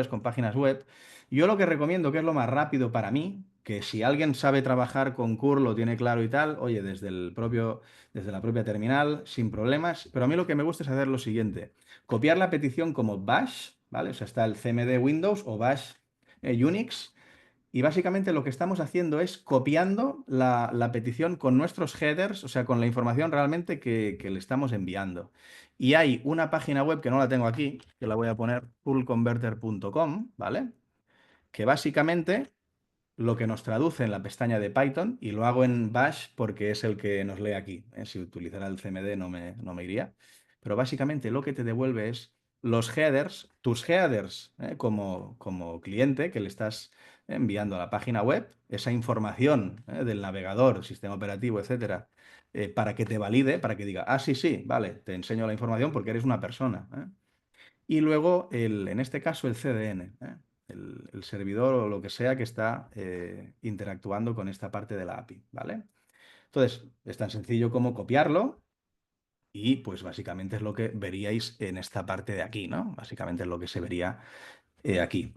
con páginas web. Yo lo que recomiendo, que es lo más rápido para mí, que si alguien sabe trabajar con curl, lo tiene claro y tal, oye, desde la propia terminal, sin problemas. Pero a mí lo que me gusta es hacer lo siguiente: copiar la petición como bash, ¿vale? O sea, está el CMD Windows o bash Unix. Y básicamente lo que estamos haciendo es copiando la petición con nuestros headers, o sea, con la información realmente que le estamos enviando. Y hay una página web que no la tengo aquí, que la voy a poner, poolconverter.com, ¿vale? Que básicamente lo que nos traduce en la pestaña de Python, y lo hago en Bash porque es el que nos lee aquí. Si utilizara el CMD no me iría. Pero básicamente lo que te devuelve es los headers, tus headers, como cliente que le estás enviando a la página web, esa información del navegador, sistema operativo, etcétera, para que te valide, para que diga, ah, sí, sí, vale, te enseño la información porque eres una persona. Y luego, en este caso, el CDN, el servidor o lo que sea que está interactuando con esta parte de la API, ¿vale? Entonces, es tan sencillo como copiarlo y pues básicamente es lo que veríais en esta parte de aquí, ¿no? Básicamente es lo que se vería aquí.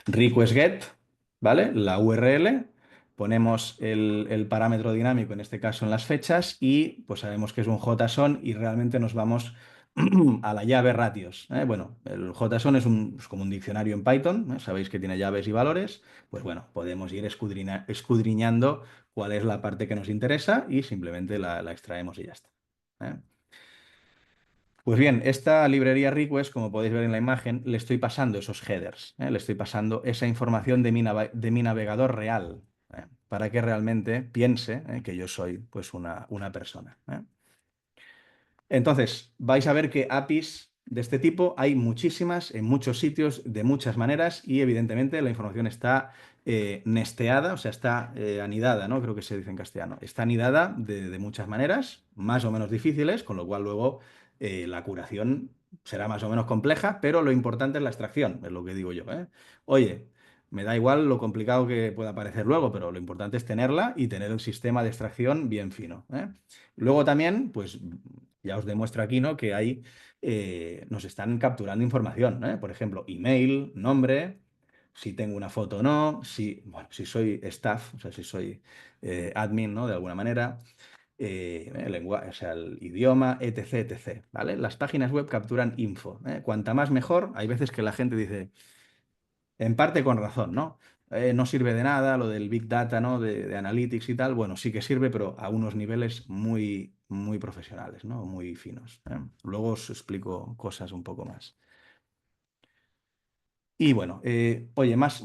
Request get, ¿vale? La URL, ponemos el parámetro dinámico, en este caso en las fechas, y pues sabemos que es un JSON y realmente nos vamos a la llave ratios. Bueno, el JSON es como un diccionario en Python, sabéis que tiene llaves y valores, pues bueno, podemos ir escudriñando cuál es la parte que nos interesa y simplemente la extraemos y ya está. ¿eh? Pues bien, esta librería request, como podéis ver en la imagen, le estoy pasando esos headers, le estoy pasando esa información de mi navegador real, para que realmente piense, que yo soy pues una persona. Entonces, vais a ver que APIs de este tipo hay muchísimas, en muchos sitios, de muchas maneras, y evidentemente la información está nesteada, o sea, está anidada, ¿no? Creo que se dice en castellano. Está anidada de muchas maneras, más o menos difíciles, con lo cual luego la curación será más o menos compleja, pero lo importante es la extracción, es lo que digo yo, ¿eh? Oye, me da igual lo complicado que pueda parecer luego, pero lo importante es tenerla y tener un sistema de extracción bien fino, ¿eh? Luego también, pues ya os demuestro aquí, ¿no? Que hay, nos están capturando información, ¿eh? Por ejemplo, email, nombre, si tengo una foto o no, bueno, si soy staff, o sea, si soy admin, ¿no? De alguna manera, el lenguaje, o sea, el idioma, etc, etc, ¿vale? Las páginas web capturan info, ¿eh? Cuanta más mejor. Hay veces que la gente dice, en parte con razón, ¿no? No sirve de nada lo del Big Data, ¿no? De Analytics y tal. Bueno, sí que sirve, pero a unos niveles muy, muy profesionales, ¿no? Muy finos. Luego os explico cosas un poco más. Y bueno, oye, más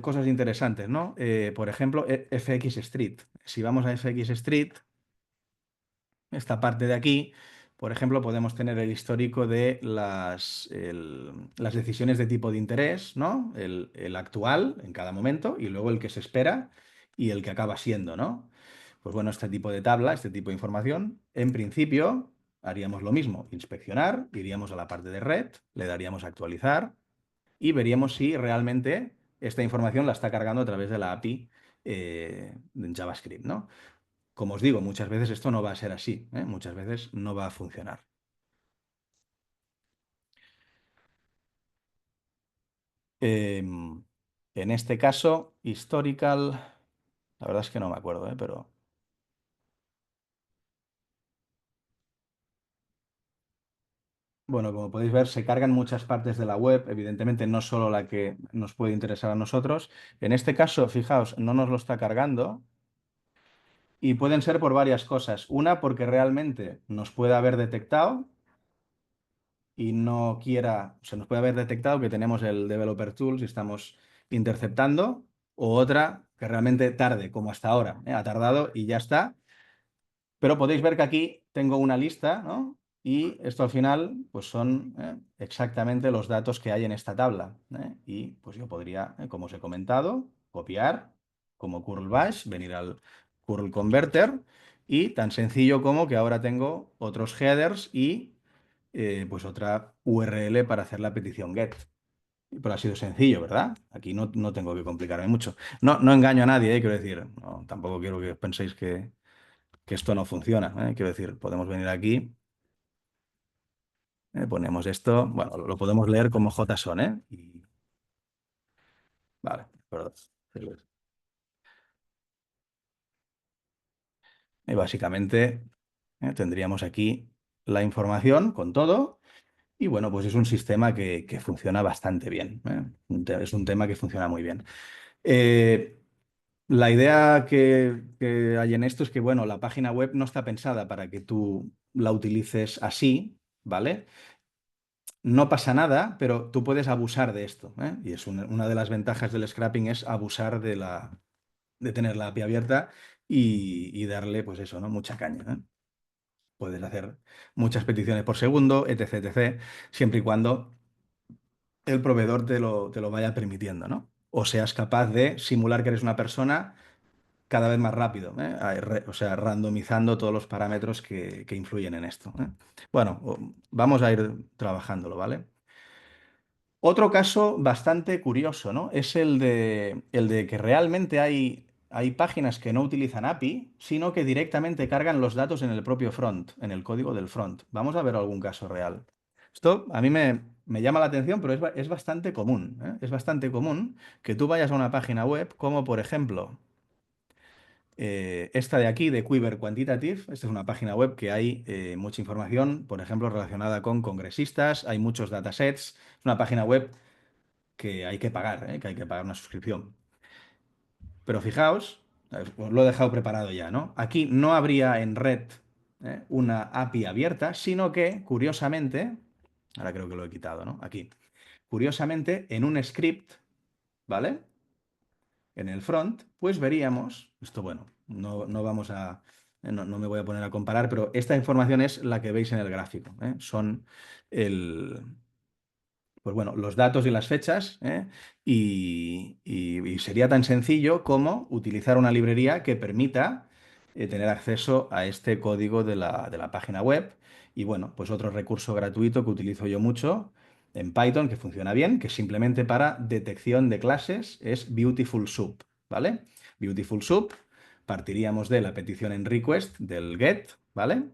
cosas interesantes, ¿no? Por ejemplo, FX Street. Si vamos a FX Street, esta parte de aquí, por ejemplo, podemos tener el histórico de las decisiones de tipo de interés, ¿no? El actual en cada momento y luego el que se espera y el que acaba siendo, ¿no? Pues bueno, este tipo de tabla, este tipo de información, en principio haríamos lo mismo, inspeccionar, iríamos a la parte de red, le daríamos a actualizar y veríamos si realmente esta información la está cargando a través de la API en JavaScript, ¿no? Como os digo, muchas veces esto no va a ser así, ¿eh? Muchas veces no va a funcionar. En este caso, historical, la verdad es que no me acuerdo, pero bueno, como podéis ver, se cargan muchas partes de la web, evidentemente no solo la que nos puede interesar a nosotros. En este caso, fijaos, no nos lo está cargando y pueden ser por varias cosas. Una, porque realmente nos puede haber detectado y no quiera, se nos puede haber detectado que tenemos el Developer Tools y estamos interceptando, o otra que realmente tarde, como hasta ahora, ha tardado y ya está. Pero podéis ver que aquí tengo una lista, ¿no? Y esto al final, pues son exactamente los datos que hay en esta tabla, ¿eh? Y pues yo podría, como os he comentado, copiar como curl bash, venir al curl converter y tan sencillo como que ahora tengo otros headers y pues otra URL para hacer la petición get. Pero ha sido sencillo, ¿verdad? Aquí no tengo que complicarme mucho. No engaño a nadie, quiero decir. Tampoco quiero que penséis que esto no funciona, Quiero decir, podemos venir aquí, ponemos esto, bueno, lo podemos leer como JSON, Vale, perdón. Y básicamente tendríamos aquí la información con todo. Y bueno, pues es un sistema que funciona bastante bien. Es un tema que funciona muy bien. Eh, la idea que hay en esto es que, bueno, la página web no está pensada para que tú la utilices así, ¿vale? no pasa nada, pero tú puedes abusar de esto, ¿eh? Y es una de las ventajas del scrapping es abusar de tener la API abierta y darle, pues eso, ¿no? Mucha caña, ¿eh? Puedes hacer muchas peticiones por segundo, etc, etc, siempre y cuando el proveedor te lo vaya permitiendo, ¿no? O seas capaz de simular que eres una persona cada vez más rápido, ¿eh? O sea, randomizando todos los parámetros que influyen en esto, ¿eh? Bueno, vamos a ir trabajándolo, ¿vale? Otro caso bastante curioso, ¿no? Es el de que realmente hay páginas que no utilizan API, sino que directamente cargan los datos en el propio front, en el código del front. Vamos a ver algún caso real. Esto a mí me llama la atención, pero es bastante común, ¿eh? Es bastante común que tú vayas a una página web, como por ejemplo esta de aquí, de Quiver Quantitative. Esta es una página web que hay mucha información, por ejemplo, relacionada con congresistas, hay muchos datasets. Es una página web que hay que pagar, ¿eh? Que hay que pagar una suscripción. Pero fijaos, os lo he dejado preparado ya, ¿no? Aquí no habría en red una API abierta, sino que, curiosamente, ahora creo que lo he quitado, ¿no? Aquí, curiosamente, en un script, ¿vale? En el front, pues veríamos, esto bueno, no vamos a, no me voy a poner a comparar, pero esta información es la que veis en el gráfico, ¿eh? Son el, pues bueno, los datos y las fechas, ¿eh? Y sería tan sencillo como utilizar una librería que permita tener acceso a este código de la página web. Y bueno, pues otro recurso gratuito que utilizo yo mucho en Python, que funciona bien, que es simplemente para detección de clases, es Beautiful Soup, ¿vale? Beautiful Soup, partiríamos de la petición en request del get, ¿vale?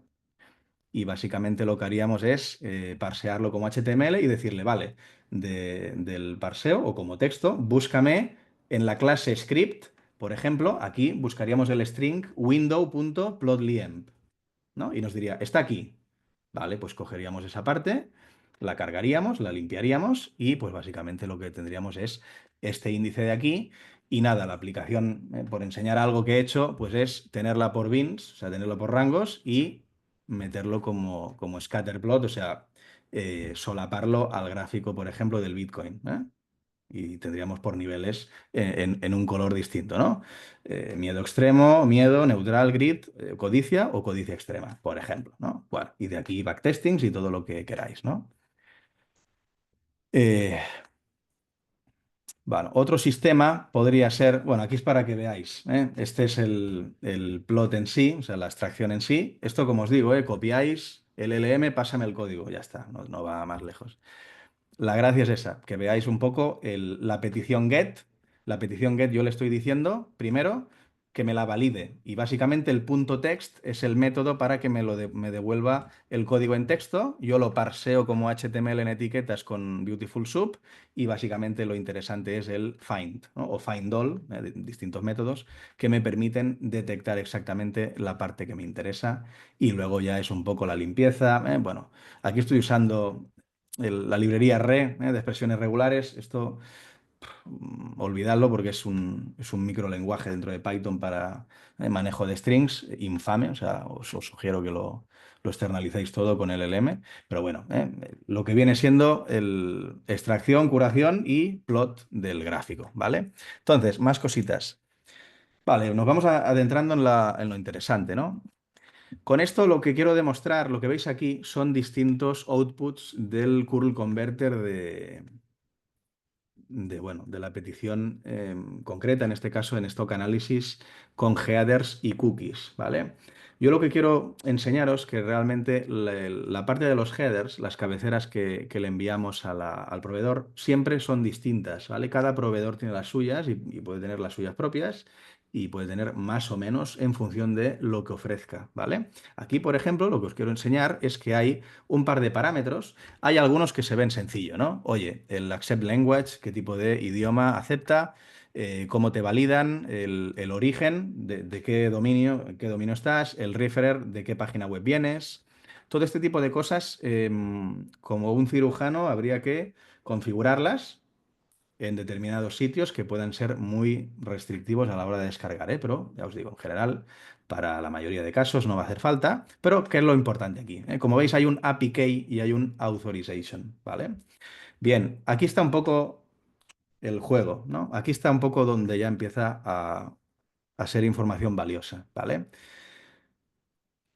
Y básicamente lo que haríamos es parsearlo como HTML y decirle, vale, del parseo o como texto, búscame en la clase script, por ejemplo, aquí buscaríamos el string window.plotlyemp, ¿no? Y nos diría, está aquí. Vale, pues cogeríamos esa parte, la cargaríamos, la limpiaríamos y pues básicamente lo que tendríamos es este índice de aquí y nada, la aplicación, por enseñar algo que he hecho, pues es tenerla por bins, o sea, tenerlo por rangos y meterlo como scatterplot, o sea, solaparlo al gráfico, por ejemplo, del Bitcoin, ¿eh? Y tendríamos por niveles en un color distinto, ¿no? Miedo extremo, miedo, neutral, grid, codicia o codicia extrema, por ejemplo, ¿no? Bueno, y de aquí backtestings y todo lo que queráis, ¿no? Eh, bueno, otro sistema podría ser, bueno, aquí es para que veáis, ¿eh? Este es el plot en sí, o sea, la extracción en sí. Esto, como os digo, copiáis el LLM, pásame el código, ya está, no va más lejos. La gracia es esa, que veáis un poco la petición get. La petición get yo le estoy diciendo, primero, que me la valide. Y básicamente el punto text es el método para que me devuelva el código en texto. Yo lo parseo como HTML en etiquetas con Beautiful Soup y básicamente lo interesante es el find, ¿no? O find all, distintos métodos que me permiten detectar exactamente la parte que me interesa y luego ya es un poco la limpieza. Bueno, aquí estoy usando la librería re, de expresiones regulares. Esto olvidadlo porque es un microlenguaje dentro de Python para manejo de strings, infame, o sea, os sugiero que lo externalicéis todo con el LM, pero bueno, lo que viene siendo el extracción, curación y plot del gráfico, ¿vale? Entonces, más cositas. Vale, nos vamos adentrando en lo interesante, ¿no? Con esto lo que quiero demostrar, lo que veis aquí, son distintos outputs del curl converter bueno, de la petición concreta, en este caso en Stock Analysis, con headers y cookies, ¿vale? Yo lo que quiero enseñaros que realmente la parte de los headers, las cabeceras que le enviamos al proveedor, siempre son distintas, ¿vale? Cada proveedor tiene las suyas y puede tener las suyas propias y puede tener más o menos en función de lo que ofrezca, ¿vale? Aquí, por ejemplo, lo que os quiero enseñar es que hay un par de parámetros. Hay algunos que se ven sencillo, ¿no? Oye, el accept language, qué tipo de idioma acepta, cómo te validan, el origen, de qué dominio, en qué dominio estás, el referer, de qué página web vienes. Todo este tipo de cosas, como un cirujano, habría que configurarlas en determinados sitios que puedan ser muy restrictivos a la hora de descargar, ¿eh? Pero ya os digo, en general para la mayoría de casos no va a hacer falta, pero ¿qué es lo importante aquí? Como veis, hay un API key y hay un authorization, ¿vale? Bien, aquí está un poco el juego, ¿no? Aquí está un poco donde ya empieza a ser información valiosa, ¿vale?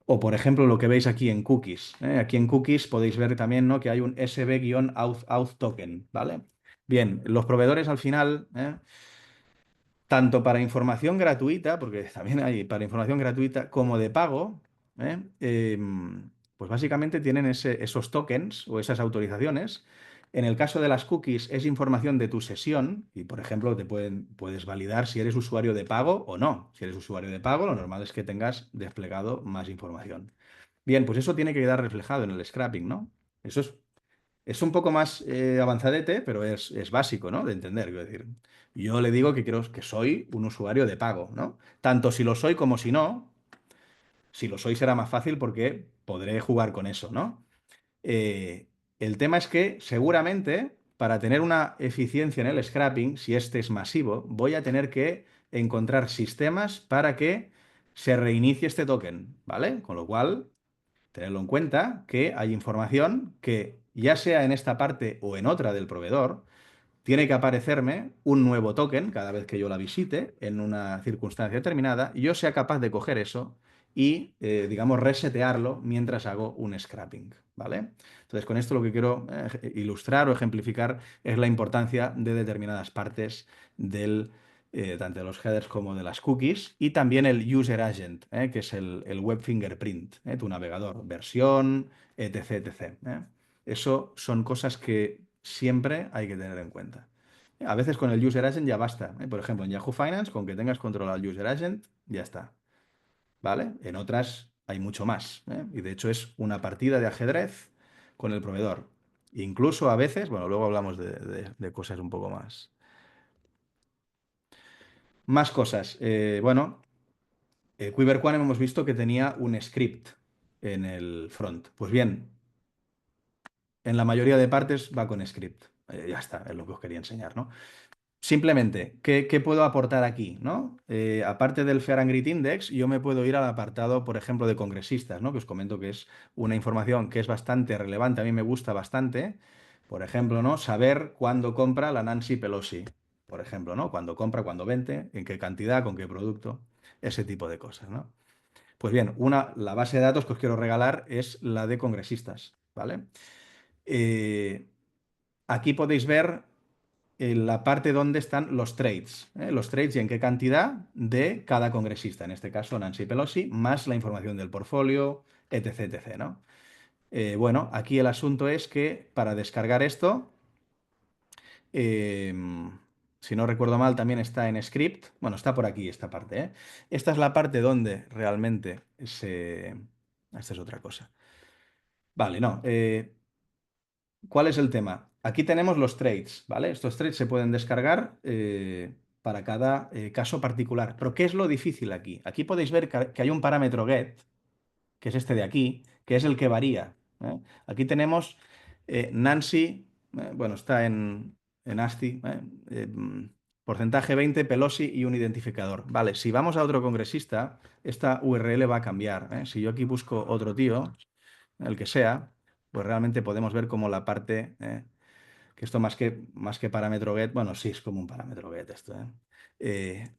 O, por ejemplo, lo que veis aquí en cookies. Aquí en cookies podéis ver también, ¿no?, que hay un SB-auth token, ¿vale? Bien, los proveedores al final, tanto para información gratuita, porque también hay para información gratuita, como de pago, ¿eh? Pues básicamente tienen esos tokens o esas autorizaciones. En el caso de las cookies es información de tu sesión y, por ejemplo, puedes validar si eres usuario de pago o no. Si eres usuario de pago, lo normal es que tengas desplegado más información. Bien, pues eso tiene que quedar reflejado en el scrapping, ¿no? Eso es un poco más avanzadete, pero es básico, ¿no? De entender. Quiero decir, yo le digo que quiero que soy un usuario de pago, ¿no? Tanto si lo soy como si no. Si lo soy será más fácil porque podré jugar con eso, ¿no? Eh, el tema es que seguramente para tener una eficiencia en el scrapping, si este es masivo, voy a tener que encontrar sistemas para que se reinicie este token, ¿vale? Con lo cual, tenerlo en cuenta que hay información que, ya sea en esta parte o en otra del proveedor, tiene que aparecerme un nuevo token cada vez que yo la visite en una circunstancia determinada y yo sea capaz de coger eso y, digamos, resetearlo mientras hago un scrapping, ¿vale? Entonces, con esto lo que quiero ilustrar o ejemplificar es la importancia de determinadas partes tanto de los headers como de las cookies y también el user agent, que es el web fingerprint, tu navegador, versión, etc, etc. Eso son cosas que siempre hay que tener en cuenta. A veces con el user agent ya basta. Por ejemplo, en Yahoo Finance, con que tengas controlado el user agent, ya está. ¿Vale? En otras hay mucho más. Y de hecho es una partida de ajedrez con el proveedor. Incluso a veces, bueno, luego hablamos de cosas un poco más. Más cosas. Bueno, QuiverQuan hemos visto que tenía un script en el front. Pues bien, en la mayoría de partes va con script. Ya está, es lo que os quería enseñar, ¿no? Simplemente, ¿qué puedo aportar aquí, ¿no? Aparte del Fair and Great Index, yo me puedo ir al apartado, por ejemplo, de congresistas, ¿no? Que os comento que es una información que es bastante relevante, a mí me gusta bastante. Por ejemplo, ¿no? Saber cuándo compra la Nancy Pelosi, por ejemplo, ¿no? Cuándo compra, cuándo vende, en qué cantidad, con qué producto, ese tipo de cosas, ¿no? Pues bien, la base de datos que os quiero regalar es la de congresistas, ¿vale? Eh, Aquí podéis ver en la parte donde están los trades y en qué cantidad de cada congresista, en este caso Nancy Pelosi, más la información del portfolio, etc, etc, ¿no? Bueno, aquí el asunto es que para descargar esto, eh, si no recuerdo mal, también está en script. Bueno, está por aquí esta parte, ¿eh? Esta es la parte donde realmente se... Esta es otra cosa. Vale, no. ¿Cuál es el tema? Aquí tenemos los trades, ¿vale? Estos trades se pueden descargar para cada caso particular. Pero ¿qué es lo difícil aquí? Aquí podéis ver que hay un parámetro get, que es este de aquí, que es el que varía. Aquí tenemos Nancy, bueno, está en ASCII, porcentaje 20, Pelosi y un identificador. Vale, si vamos a otro congresista, esta URL va a cambiar. Si yo aquí busco otro tío, el que sea, pues realmente podemos ver como la parte, que esto más que parámetro get, bueno, sí es como un parámetro get esto,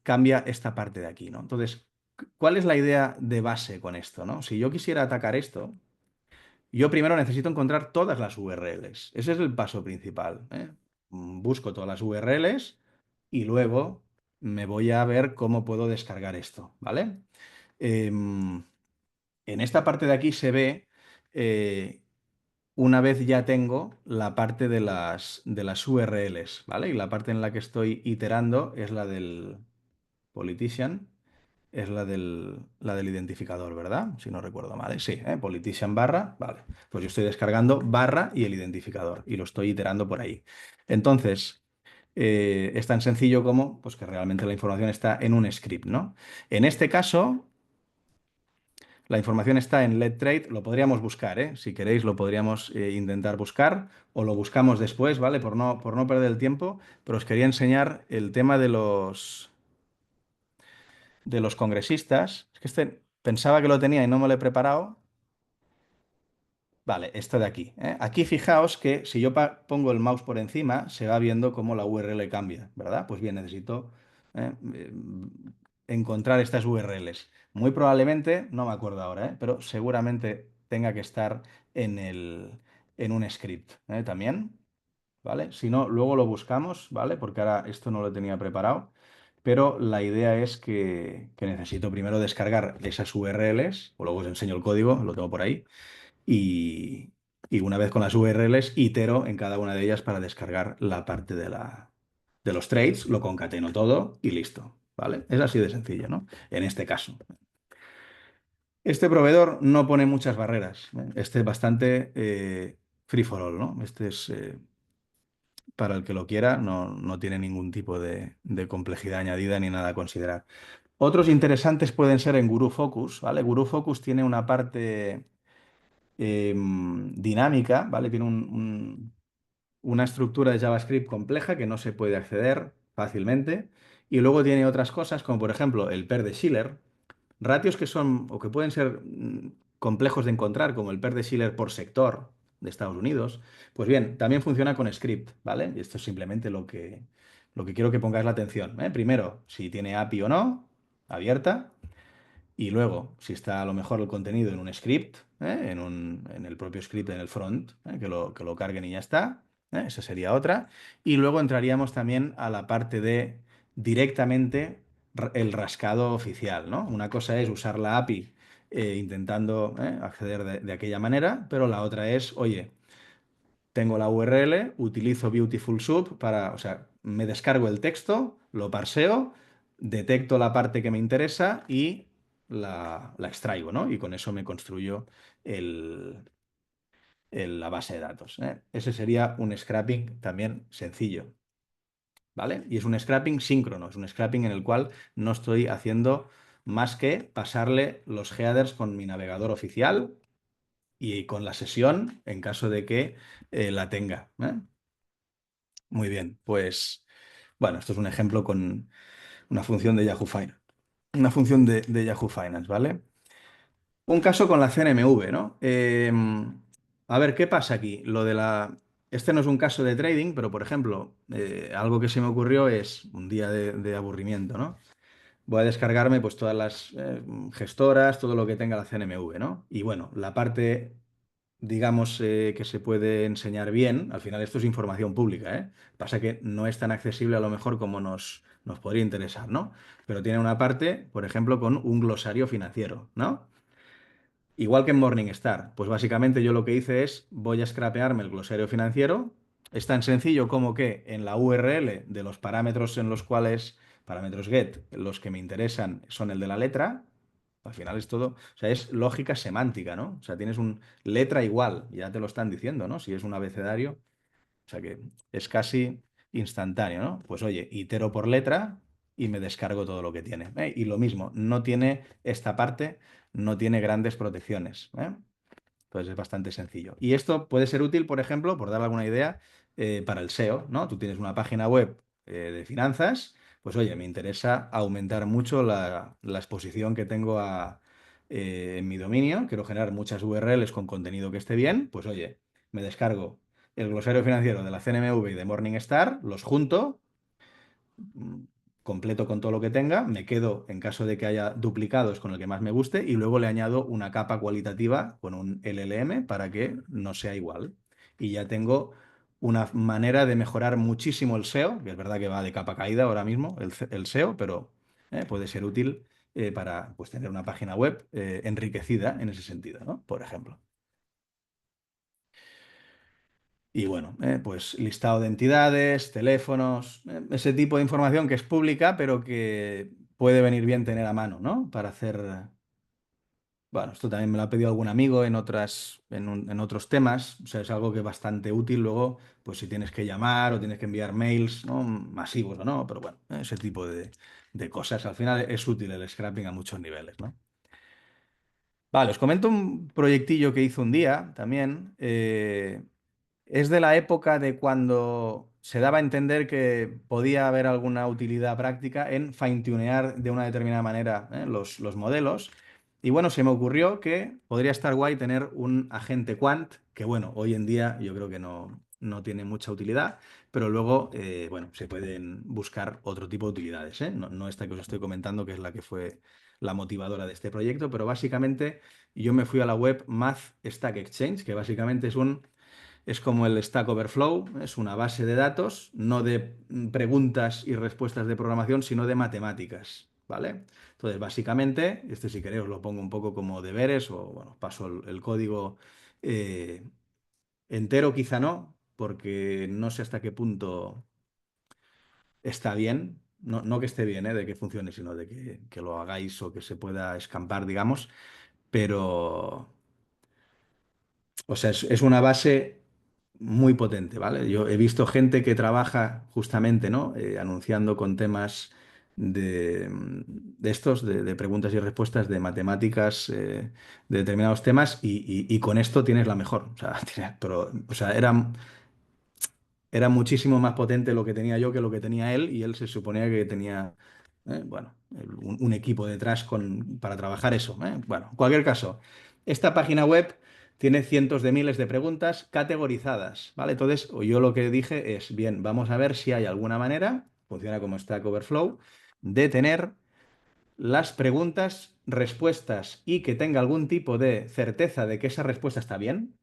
cambia esta parte de aquí, ¿no? Entonces, ¿cuál es la idea de base con esto, ¿no? Si yo quisiera atacar esto, yo primero necesito encontrar todas las URLs. Ese es el paso principal, ¿eh? Busco todas las URLs y luego me voy a ver cómo puedo descargar esto, ¿vale? Em, en esta parte de aquí se ve, una vez ya tengo la parte de las URLs, ¿vale? Y la parte en la que estoy iterando es la del politician, es la del identificador, ¿verdad? Si no recuerdo mal, ¿eh? Sí, politician barra, vale. Pues yo estoy descargando barra y el identificador y lo estoy iterando por ahí. Entonces, es tan sencillo como pues, que realmente la información está en un script, ¿no? En este caso, la información está en Let Trade, lo podríamos buscar, ¿eh? Si queréis lo podríamos intentar buscar o lo buscamos después, ¿vale? Por no perder el tiempo, pero os quería enseñar el tema de los congresistas. Es que este pensaba que lo tenía y no me lo he preparado. Vale, esto de aquí, ¿eh? Aquí fijaos que si yo pongo el mouse por encima, se va viendo cómo la URL cambia, ¿verdad? Pues bien, necesito ¿eh? Encontrar estas URLs. Muy probablemente, no me acuerdo ahora, pero seguramente tenga que estar en un script, también, ¿vale? Si no, luego lo buscamos, ¿vale? Porque ahora esto no lo tenía preparado. Pero la idea es que necesito primero descargar esas URLs, o luego os enseño el código, lo tengo por ahí y, y una vez con las URLs, itero en cada una de ellas para descargar la parte de los trades, lo concateno todo y listo, ¿vale? Es así de sencillo, ¿no? En este caso. Este proveedor no pone muchas barreras, ¿eh? Este es bastante free for all, ¿no? Este es para el que lo quiera, no tiene ningún tipo de complejidad añadida ni nada a considerar. Otros interesantes pueden ser en Guru Focus, ¿vale? Guru Focus tiene una parte dinámica, ¿vale? Tiene una estructura de JavaScript compleja que no se puede acceder fácilmente. Y luego tiene otras cosas, como por ejemplo el PER de Schiller, ratios que son o que pueden ser complejos de encontrar, como el PER de Schiller por sector de Estados Unidos. Pues bien, también funciona con script, ¿vale? Y esto es simplemente lo que quiero que pongáis la atención, ¿eh? Primero, si tiene API o no, abierta. Y luego, si está a lo mejor el contenido en un script, en el propio script, en el front, que lo carguen y ya está. Esa sería otra. Y luego entraríamos también a la parte de directamente el rascado oficial, ¿no? Una cosa es usar la API intentando acceder de aquella manera, pero la otra es, oye, tengo la URL, utilizo Beautiful Soup para, o sea, me descargo el texto, lo parseo, detecto la parte que me interesa y la extraigo, ¿no? Y con eso me construyo el- la base de datos, ¿eh? Ese sería un scrapping también sencillo, ¿vale? Y es un scrapping síncrono, es un scrapping en el cual no estoy haciendo más que pasarle los headers con mi navegador oficial y con la sesión en caso de que la tenga, ¿eh? Muy bien, pues bueno, esto es un ejemplo con una función de Yahoo Finance. Una función de Yahoo Finance, ¿vale? Un caso con la CNMV, ¿no? A ver, ¿qué pasa aquí? Este no es un caso de trading, pero por ejemplo, algo que se me ocurrió es un día de aburrimiento, ¿no? Voy a descargarme pues todas las gestoras, todo lo que tenga la CNMV, ¿no? Y bueno, la parte digamos, que se puede enseñar bien, al final esto es información pública, ¿eh? Pasa que no es tan accesible a lo mejor como nos podría interesar, ¿no? Pero tiene una parte, por ejemplo, con un glosario financiero, ¿no? Igual que en Morningstar, pues básicamente yo lo que hice es, voy a scrapearme el glosario financiero. Es tan sencillo como que en la URL de los parámetros en los cuales, parámetros get, los que me interesan son el de la letra. Al final es todo, o sea, es lógica semántica, ¿no? O sea, tienes un letra igual, ya te lo están diciendo, ¿no? Si es un abecedario, o sea que es casi instantáneo, ¿no? Pues oye, itero por letra y me descargo todo lo que tiene. Y lo mismo, no tiene esta parte, no tiene grandes protecciones, ¿eh? Entonces es bastante sencillo. Y esto puede ser útil, por ejemplo, por dar alguna idea, para el SEO, ¿no? Tú tienes una página web de finanzas, pues oye, me interesa aumentar mucho la exposición que tengo en mi dominio, quiero generar muchas URLs con contenido que esté bien, pues oye, me descargo el glosario financiero de la CNMV y de Morningstar, los junto, mm, completo con todo lo que tenga, me quedo en caso de que haya duplicados con el que más me guste y luego le añado una capa cualitativa con un LLM para que no sea igual. Y ya tengo una manera de mejorar muchísimo el SEO, que es verdad que va de capa caída ahora mismo el SEO, pero puede ser útil para pues, tener una página web enriquecida en ese sentido, ¿no? Por ejemplo. Y bueno, pues listado de entidades, teléfonos, ese tipo de información que es pública, pero que puede venir bien tener a mano, ¿no? Para hacer, bueno, esto también me lo ha pedido algún amigo en otros temas, o sea, es algo que es bastante útil luego, pues si tienes que llamar o tienes que enviar mails, ¿no? Masivos o no, pero bueno, ese tipo de cosas. Al final es útil el scrapping a muchos niveles, ¿no? Vale, os comento un proyectillo que hice un día también. Es de la época de cuando se daba a entender que podía haber alguna utilidad práctica en fine-tunear de una determinada manera, los modelos. Y bueno, se me ocurrió que podría estar guay tener un agente quant, que bueno, hoy en día yo creo que no tiene mucha utilidad, pero luego, bueno, se pueden buscar otro tipo de utilidades, ¿eh? No esta que os estoy comentando, que es la que fue la motivadora de este proyecto, pero básicamente yo me fui a la web Math Stack Exchange, que básicamente es como el Stack Overflow, es una base de datos, no de preguntas y respuestas de programación, sino de matemáticas, ¿vale? Entonces, básicamente, este si queréis os lo pongo un poco como deberes o, bueno, paso el código eh, entero, quizá no, porque no sé hasta qué punto está bien. No que esté bien, de que funcione, sino de que lo hagáis o que se pueda escampar, digamos, pero... O sea, es una base muy potente, ¿vale? Yo he visto gente que trabaja justamente, ¿no? Anunciando con temas de estos, de preguntas y respuestas, de matemáticas, de determinados temas, y con esto tienes la mejor. O sea, pero, o sea, era muchísimo más potente lo que tenía yo que lo que tenía él, y él se suponía que tenía, bueno, un equipo detrás para trabajar eso, ¿eh? Bueno, en cualquier caso, esta página web tiene cientos de miles de preguntas categorizadas, ¿vale? Entonces, yo lo que dije es, bien, vamos a ver si hay alguna manera, funciona como Stack Overflow, de tener las preguntas, respuestas y que tenga algún tipo de certeza de que esa respuesta está bien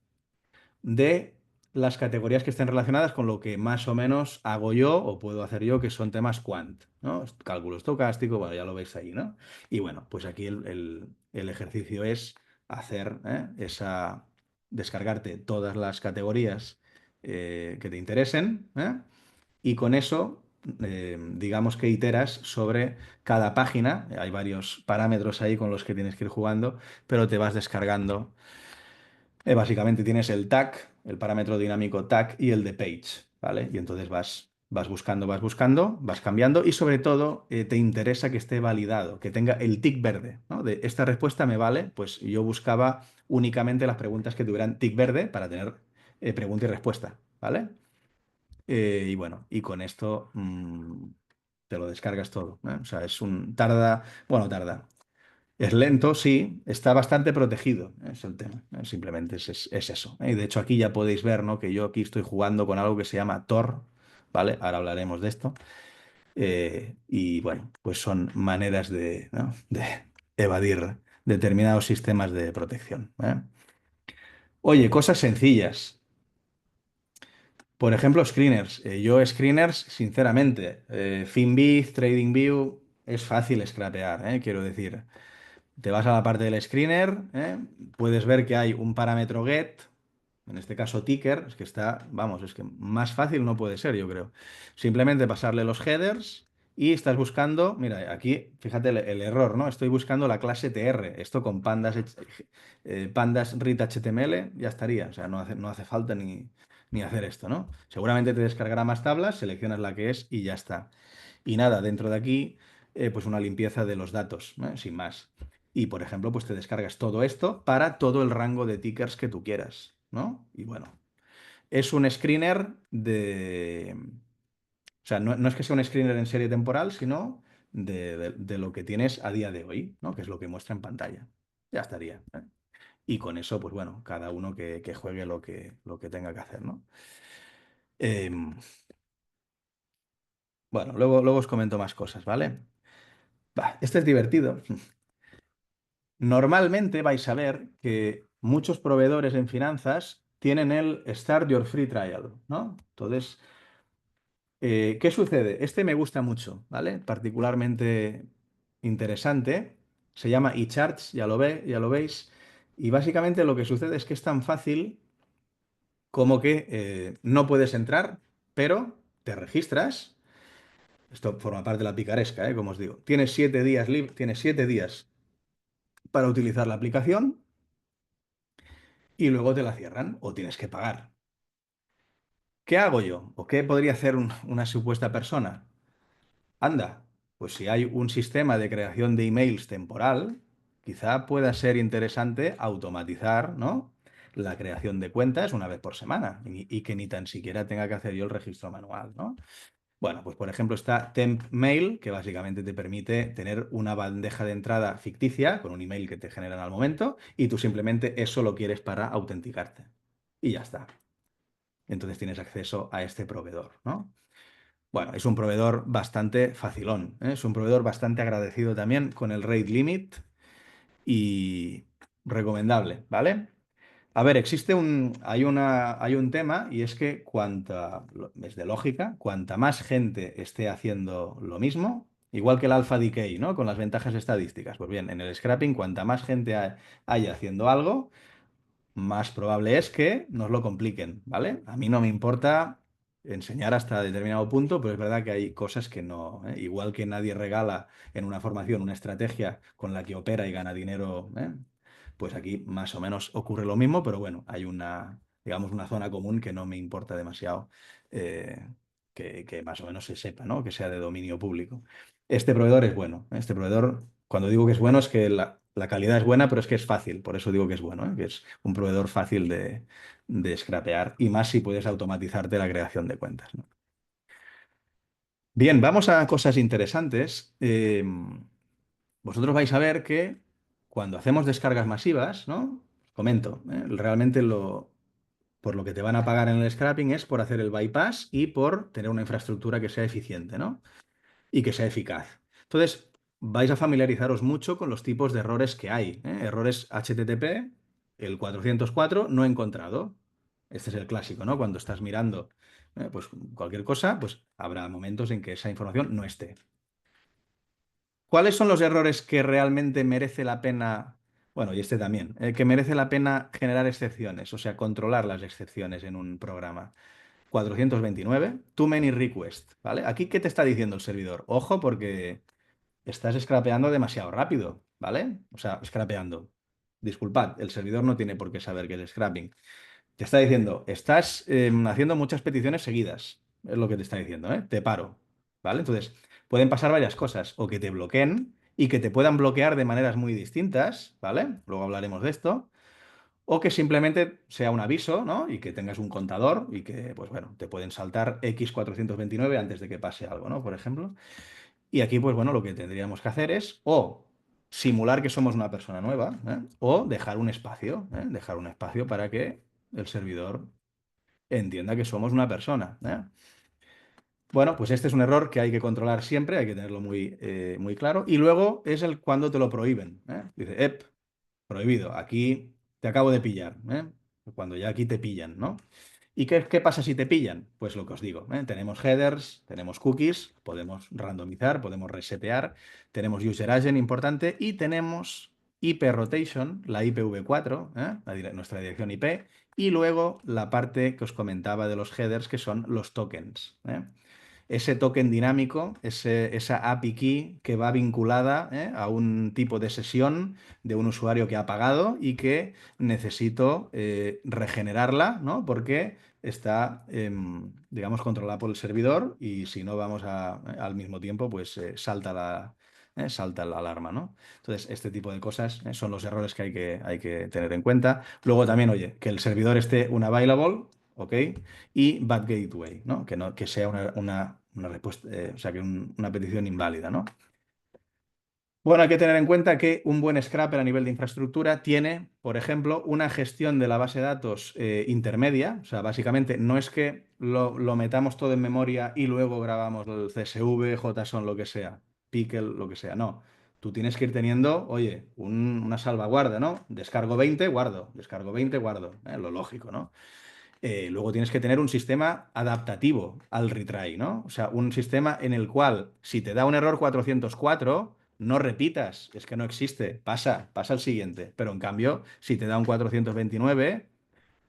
de las categorías que estén relacionadas con lo que más o menos hago yo o puedo hacer yo, que son temas quant, ¿no? Cálculo estocástico, bueno, ya lo veis ahí, ¿no? Y bueno, pues aquí el ejercicio es hacer descargarte todas las categorías que te interesen, y con eso, digamos que iteras sobre cada página. Hay varios parámetros ahí con los que tienes que ir jugando, pero te vas descargando básicamente tienes el tag, el parámetro dinámico tag y el de page, ¿vale? Y entonces vas buscando, vas cambiando y sobre todo te interesa que esté validado, que tenga el tick verde, ¿no? De esta respuesta me vale, pues yo buscaba únicamente las preguntas que tuvieran tick verde para tener pregunta y respuesta, ¿vale? Y bueno, y con esto te lo descargas todo, ¿eh? O sea, tarda. Es lento, sí, está bastante protegido, es el tema. Simplemente es eso. Y de hecho aquí ya podéis ver, ¿no? Que yo aquí estoy jugando con algo que se llama Tor, ¿vale? Ahora hablaremos de esto. Y bueno, pues son maneras ¿no? de evadir determinados sistemas de protección, ¿eh? Oye, cosas sencillas. Por ejemplo, screeners. Yo screeners, sinceramente, Finviz, TradingView, es fácil scrapear, quiero decir. Te vas a la parte del screener, puedes ver que hay un parámetro get, en este caso ticker, es que está, vamos, es que más fácil no puede ser, yo creo. Simplemente pasarle los headers y estás buscando, mira, aquí, fíjate el error, ¿no? Estoy buscando la clase TR, esto con pandas read HTML, ya estaría, o sea, no hace falta ni hacer esto, ¿no? Seguramente te descargará más tablas, seleccionas la que es y ya está. Y nada, dentro de aquí, pues una limpieza de los datos, sin más. Y por ejemplo, pues te descargas todo esto para todo el rango de tickers que tú quieras, ¿no? Y bueno, es un screener de... O sea, no es que sea un screener en serie temporal, sino de lo que tienes a día de hoy, ¿no? Que es lo que muestra en pantalla. Ya estaría, ¿eh? Y con eso, pues bueno, cada uno que juegue lo que tenga que hacer, ¿no? Em, bueno, luego os comento más cosas, ¿vale? Este es divertido. Normalmente vais a ver que muchos proveedores en finanzas tienen el Start Your Free Trial, ¿no? Entonces, ¿qué sucede? Este me gusta mucho, ¿vale? Particularmente interesante. Se llama eCharts, ya lo veis. Y básicamente lo que sucede es que es tan fácil como que no puedes entrar, pero te registras. Esto forma parte de la picaresca, como os digo. Tienes 7 días para utilizar la aplicación y luego te la cierran o tienes que pagar. ¿Qué hago yo? ¿O qué podría hacer una supuesta persona? Anda, pues si hay un sistema de creación de emails temporal, quizá pueda ser interesante automatizar, ¿no? La creación de cuentas una vez por semana y que ni tan siquiera tenga que hacer yo el registro manual, ¿no? Bueno, pues por ejemplo está Temp Mail, que básicamente te permite tener una bandeja de entrada ficticia con un email que te generan al momento y tú simplemente eso lo quieres para autenticarte. Y ya está. Entonces tienes acceso a este proveedor, ¿no? Bueno, es un proveedor bastante facilón, ¿eh? Es un proveedor bastante agradecido también con el rate limit y recomendable, ¿vale? A ver, hay un tema y es que es de lógica, cuanta más gente esté haciendo lo mismo, igual que el alpha decay, ¿no? Con las ventajas estadísticas. Pues bien, en el scrapping, cuanta más gente haya haciendo algo, más probable es que nos lo compliquen, ¿vale? A mí no me importa enseñar hasta determinado punto, pero es verdad que hay cosas que no, ¿eh? Igual que nadie regala en una formación una estrategia con la que opera y gana dinero, ¿eh? Pues aquí más o menos ocurre lo mismo, pero bueno, hay digamos, una zona común que no me importa demasiado, eh, que más o menos se sepa, ¿no? Que sea de dominio público. Este proveedor es bueno. Este proveedor, cuando digo que es bueno, es que la calidad es buena, pero es que es fácil. Por eso digo que es bueno, ¿eh? Que es un proveedor fácil de scrapear y más si puedes automatizarte la creación de cuentas, ¿no? Bien, vamos a cosas interesantes. Vosotros vais a ver que cuando hacemos descargas masivas, ¿no? Comento, realmente por lo que te van a pagar en el scrapping es por hacer el bypass y por tener una infraestructura que sea eficiente, ¿no? Y que sea eficaz. Entonces, vais a familiarizaros mucho con los tipos de errores que hay, ¿eh? Errores HTTP, el 404 no encontrado. Este es el clásico, ¿no? Cuando estás mirando, pues cualquier cosa, pues habrá momentos en que esa información no esté. ¿Cuáles son los errores que realmente merece la pena, bueno, y este también, que merece la pena generar excepciones, o sea, controlar las excepciones en un programa? 429, too many requests, ¿vale? Aquí, ¿qué te está diciendo el servidor? Ojo, porque estás scrapeando demasiado rápido, ¿vale? O sea, scrapeando. Disculpad, el servidor no tiene por qué saber qué es scrapping. Te está diciendo, estás haciendo muchas peticiones seguidas, es lo que te está diciendo, ¿eh? Te paro, ¿vale? Entonces, pueden pasar varias cosas, o que te bloqueen y que te puedan bloquear de maneras muy distintas, ¿vale? Luego hablaremos de esto. O que simplemente sea un aviso, ¿no? Y que tengas un contador y que, pues bueno, te pueden saltar X429 antes de que pase algo, ¿no? Por ejemplo. Y aquí, pues bueno, lo que tendríamos que hacer es o simular que somos una persona nueva, ¿eh? O dejar un espacio, ¿eh? Dejar un espacio para que el servidor entienda que somos una persona, ¿eh? Bueno, pues este es un error que hay que controlar siempre, hay que tenerlo muy claro. Y luego es el cuando te lo prohíben, ¿eh? Dice, prohibido, aquí te acabo de pillar, ¿eh? Cuando ya aquí te pillan, ¿no? ¿Y qué pasa si te pillan? Pues lo que os digo, ¿eh? Tenemos headers, tenemos cookies, podemos randomizar, podemos resetear, tenemos user agent importante y tenemos IP rotation, la IPv4, ¿eh? Nuestra dirección IP, y luego la parte que os comentaba de los headers, que son los tokens, ¿eh? Ese token dinámico, esa API key que va vinculada, a un tipo de sesión de un usuario que ha pagado y que necesito regenerarla, ¿no? Porque está, digamos, controlada por el servidor y si no vamos al mismo tiempo, pues salta la alarma, ¿no? Entonces, este tipo de cosas son los errores que hay que tener en cuenta. Luego también, oye, que el servidor esté unavailable, ¿ok? Y bad gateway, ¿no? Que sea una respuesta, o sea, que una petición inválida, ¿no? Bueno, hay que tener en cuenta que un buen scrapper a nivel de infraestructura tiene, por ejemplo, una gestión de la base de datos intermedia. O sea, básicamente no es que lo metamos todo en memoria y luego grabamos el CSV, JSON, lo que sea, Pickle, lo que sea. No. Tú tienes que ir teniendo, oye, una salvaguarda, ¿no? Descargo 20, guardo. Descargo 20, guardo. Lo lógico, ¿no? Luego tienes que tener un sistema adaptativo al retry, ¿no? O sea, un sistema en el cual si te da un error 404, no repitas, es que no existe, pasa al siguiente. Pero en cambio, si te da un 429,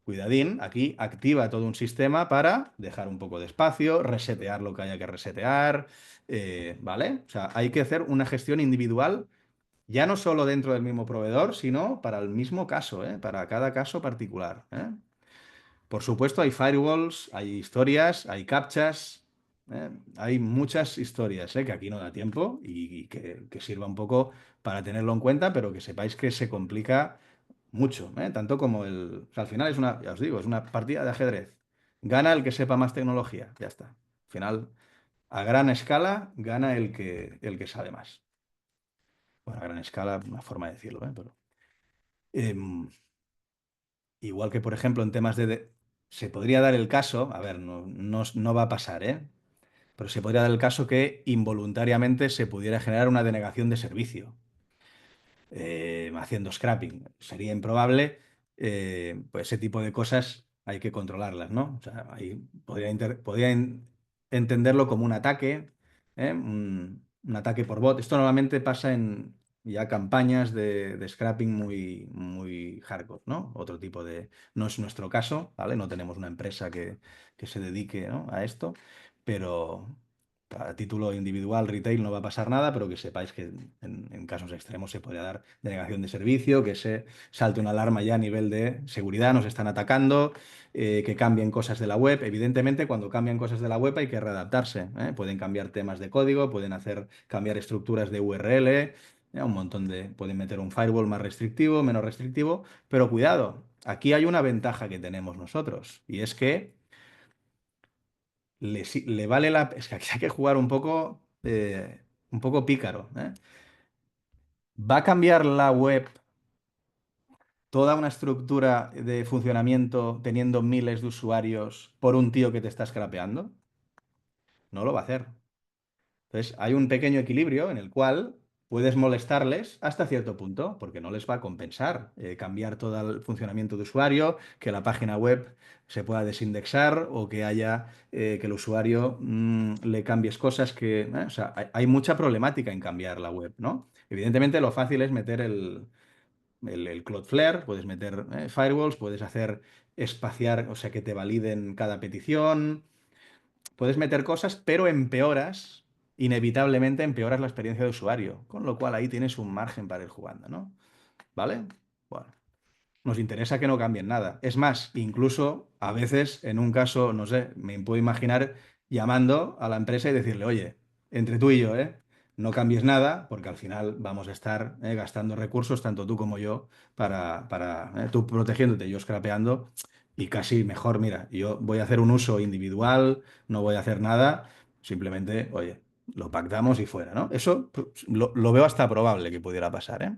cuidadín, aquí activa todo un sistema para dejar un poco de espacio, resetear lo que haya que resetear, ¿vale? O sea, hay que hacer una gestión individual, ya no solo dentro del mismo proveedor, sino para el mismo caso, ¿eh? Para cada caso particular, ¿eh? Por supuesto, hay firewalls, hay historias, hay captchas, hay muchas historias, que aquí no da tiempo y que sirva un poco para tenerlo en cuenta, pero que sepáis que se complica mucho, tanto como o sea, al final es ya os digo, es una partida de ajedrez. Gana el que sepa más tecnología, ya está. Al final a gran escala gana el que sabe más. Bueno, a gran escala, una forma de decirlo, ¿eh? Pero, em, igual que, por ejemplo, en temas se podría dar el caso, a ver, no va a pasar, ¿eh? Pero se podría dar el caso que involuntariamente se pudiera generar una denegación de servicio haciendo scrapping. Sería improbable, pues ese tipo de cosas hay que controlarlas, ¿no? O sea, ahí podría entenderlo como un ataque, ¿eh? Un ataque por bot. Esto normalmente pasa en ya campañas de scrapping muy, muy hardcore, ¿no? Otro tipo de... No es nuestro caso, ¿vale? No tenemos una empresa que se dedique, ¿no?, a esto, pero a título individual, retail, no va a pasar nada, pero que sepáis que en casos extremos se podría dar denegación de servicio, que se salte una alarma ya a nivel de seguridad, nos están atacando, que cambien cosas de la web. Evidentemente, cuando cambian cosas de la web hay que readaptarse, ¿eh? Pueden cambiar temas de código, pueden hacer cambiar estructuras de URL, un montón pueden meter un firewall más restrictivo, menos restrictivo, pero cuidado, aquí hay una ventaja que tenemos nosotros, y es que le vale la... Es que aquí hay que jugar un poco pícaro, ¿eh? ¿Va a cambiar la web toda una estructura de funcionamiento teniendo miles de usuarios por un tío que te está scrapeando? No lo va a hacer. Entonces, hay un pequeño equilibrio en el cual puedes molestarles hasta cierto punto, porque no les va a compensar cambiar todo el funcionamiento de usuario, que la página web se pueda desindexar o que haya que el usuario le cambies cosas o sea, hay mucha problemática en cambiar la web, ¿no? Evidentemente, lo fácil es meter el Cloudflare, puedes meter firewalls, puedes hacer espaciar, o sea, que te validen cada petición. Puedes meter cosas, pero empeoras, inevitablemente empeoras la experiencia de usuario, con lo cual ahí tienes un margen para ir jugando, ¿no? ¿Vale? Bueno, nos interesa que no cambien nada. Es más, incluso a veces, en un caso, no sé, me puedo imaginar llamando a la empresa y decirle, oye, entre tú y yo, no cambies nada, porque al final vamos a estar gastando recursos, tanto tú como yo, para tú protegiéndote, yo scrapeando, y casi mejor, mira, yo voy a hacer un uso individual, no voy a hacer nada, simplemente, oye, lo pactamos y fuera, ¿no? Eso pues, lo veo hasta probable que pudiera pasar, ¿eh?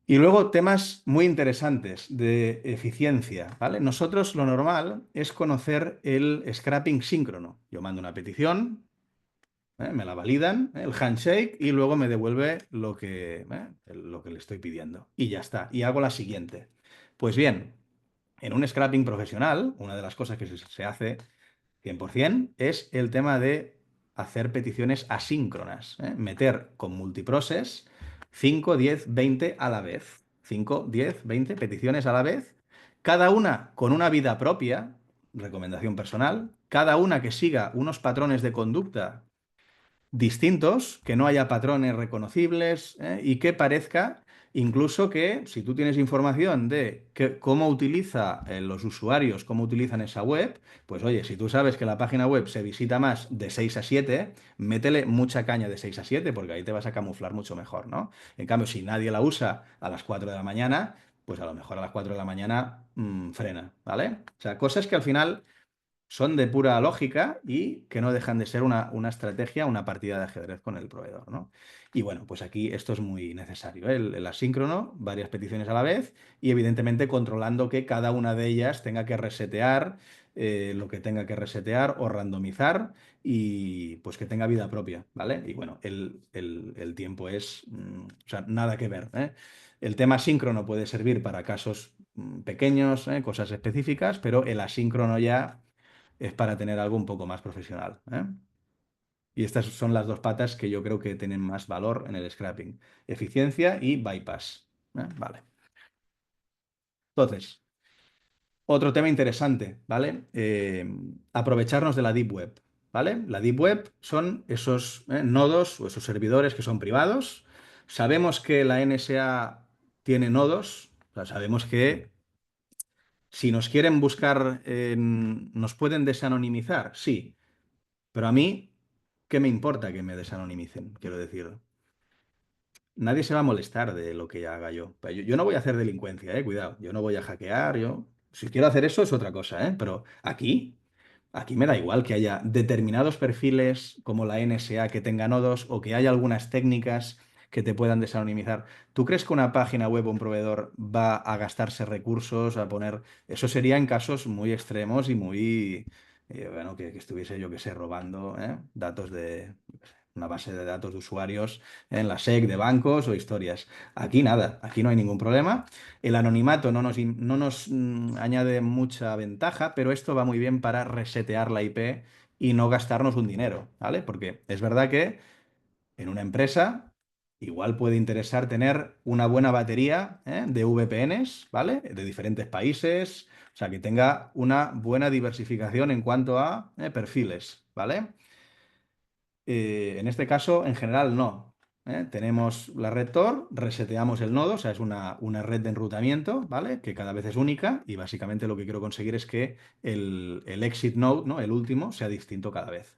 Y luego temas muy interesantes de eficiencia, ¿vale? Nosotros lo normal es conocer el scrapping síncrono. Yo mando una petición, me la validan, el handshake, y luego me devuelve lo que le estoy pidiendo. Y ya está. Y hago la siguiente. Pues bien, en un scrapping profesional, una de las cosas que se hace 100% es el tema de hacer peticiones asíncronas, ¿eh? Meter con multiprocess 5, 10, 20 a la vez. 5, 10, 20 peticiones a la vez, cada una con una vida propia, recomendación personal, cada una que siga unos patrones de conducta distintos, que no haya patrones reconocibles, y que parezca incluso que si tú tienes información de cómo utiliza los usuarios, cómo utilizan esa web, pues oye, si tú sabes que la página web se visita más de 6 a 7, métele mucha caña de 6 a 7 porque ahí te vas a camuflar mucho mejor, ¿no? En cambio, si nadie la usa a las 4 de la mañana, pues a lo mejor a las 4 de la mañana frena, ¿vale? O sea, cosas que al final son de pura lógica y que no dejan de ser una estrategia, una partida de ajedrez con el proveedor, ¿no? Y bueno, pues aquí esto es muy necesario, ¿eh? El asíncrono, varias peticiones a la vez y evidentemente controlando que cada una de ellas tenga que resetear lo que tenga que resetear o randomizar y pues que tenga vida propia, ¿vale? Y bueno, el tiempo es, o sea, nada que ver, ¿eh? El tema síncrono puede servir para casos pequeños, cosas específicas, pero el asíncrono ya es para tener algo un poco más profesional, ¿eh? Y estas son las dos patas que yo creo que tienen más valor en el scrapping. Eficiencia y bypass, ¿eh? Vale. Entonces, otro tema interesante, ¿vale? Aprovecharnos de la Deep Web, ¿vale? La Deep Web son esos nodos o esos servidores que son privados. Sabemos que la NSA tiene nodos, o sea, sabemos que si nos quieren buscar, nos pueden desanonimizar, sí. Pero a mí, ¿qué me importa que me desanonimicen? Quiero decir, nadie se va a molestar de lo que haga yo. Pero yo no voy a hacer delincuencia, cuidado. Yo no voy a hackear, yo. Si quiero hacer eso es otra cosa, ¿eh? Pero aquí, Aquí me da igual que haya determinados perfiles como la NSA que tenga nodos o que haya algunas técnicas que te puedan desanonimizar. ¿Tú crees que una página web o un proveedor va a gastarse recursos, a poner... Eso sería en casos muy extremos y muy... bueno, que estuviese, yo que sé, robando datos de una base de datos de usuarios en la SEC de bancos o historias. Aquí nada, aquí no hay ningún problema. El anonimato no nos añade mucha ventaja, pero esto va muy bien para resetear la IP y no gastarnos un dinero, ¿vale? Porque es verdad que en una empresa igual puede interesar tener una buena batería, de VPNs, ¿vale? De diferentes países, o sea, que tenga una buena diversificación en cuanto a perfiles, ¿vale? En este caso, en general, no. Tenemos la red Tor, reseteamos el nodo, o sea, es una red de enrutamiento, ¿vale? Que cada vez es única y básicamente lo que quiero conseguir es que el exit node, ¿no? El último, sea distinto cada vez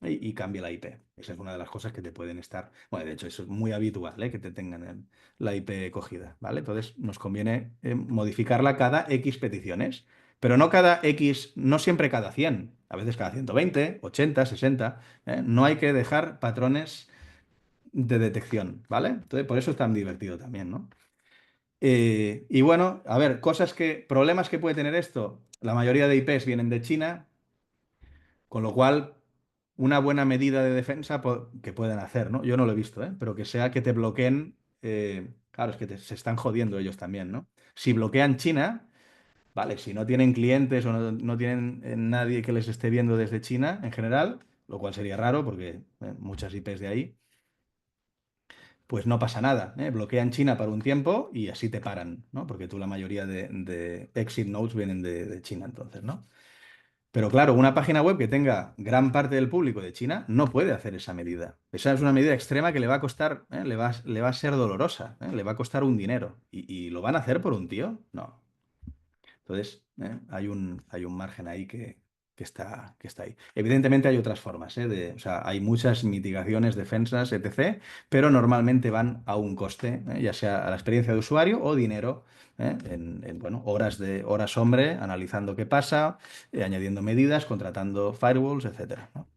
y cambie la IP. Esa es una de las cosas que te pueden estar. Bueno, de hecho, eso es muy habitual, que te tengan la IP cogida, ¿vale? Entonces, nos conviene modificarla cada X peticiones, pero no cada X, no siempre cada 100, a veces cada 120, 80, 60. No hay que dejar patrones de detección, ¿vale? Entonces, por eso es tan divertido también, ¿no? Y bueno, a ver, problemas que puede tener esto. La mayoría de IPs vienen de China, con lo cual, una buena medida de defensa que pueden hacer, ¿no? Yo no lo he visto, ¿eh? Pero que sea que te bloqueen. Claro, es que se están jodiendo ellos también, ¿no? Si bloquean China, vale, si no tienen clientes o no tienen nadie que les esté viendo desde China en general, lo cual sería raro porque muchas IPs de ahí, pues no pasa nada, ¿eh? Bloquean China por un tiempo y así te paran, ¿no? Porque tú la mayoría de exit nodes vienen de China entonces, ¿no? Pero claro, una página web que tenga gran parte del público de China no puede hacer esa medida. Esa es una medida extrema que le va a costar, le va a ser dolorosa, le va a costar un dinero. ¿Y lo van a hacer por un tío? No. Entonces, hay un margen ahí que está ahí. Evidentemente hay otras formas, o sea, hay muchas mitigaciones, defensas, etc., pero normalmente van a un coste, ya sea a la experiencia de usuario o dinero, bueno, horas hombre, analizando qué pasa, añadiendo medidas, contratando firewalls, etcétera, ¿no?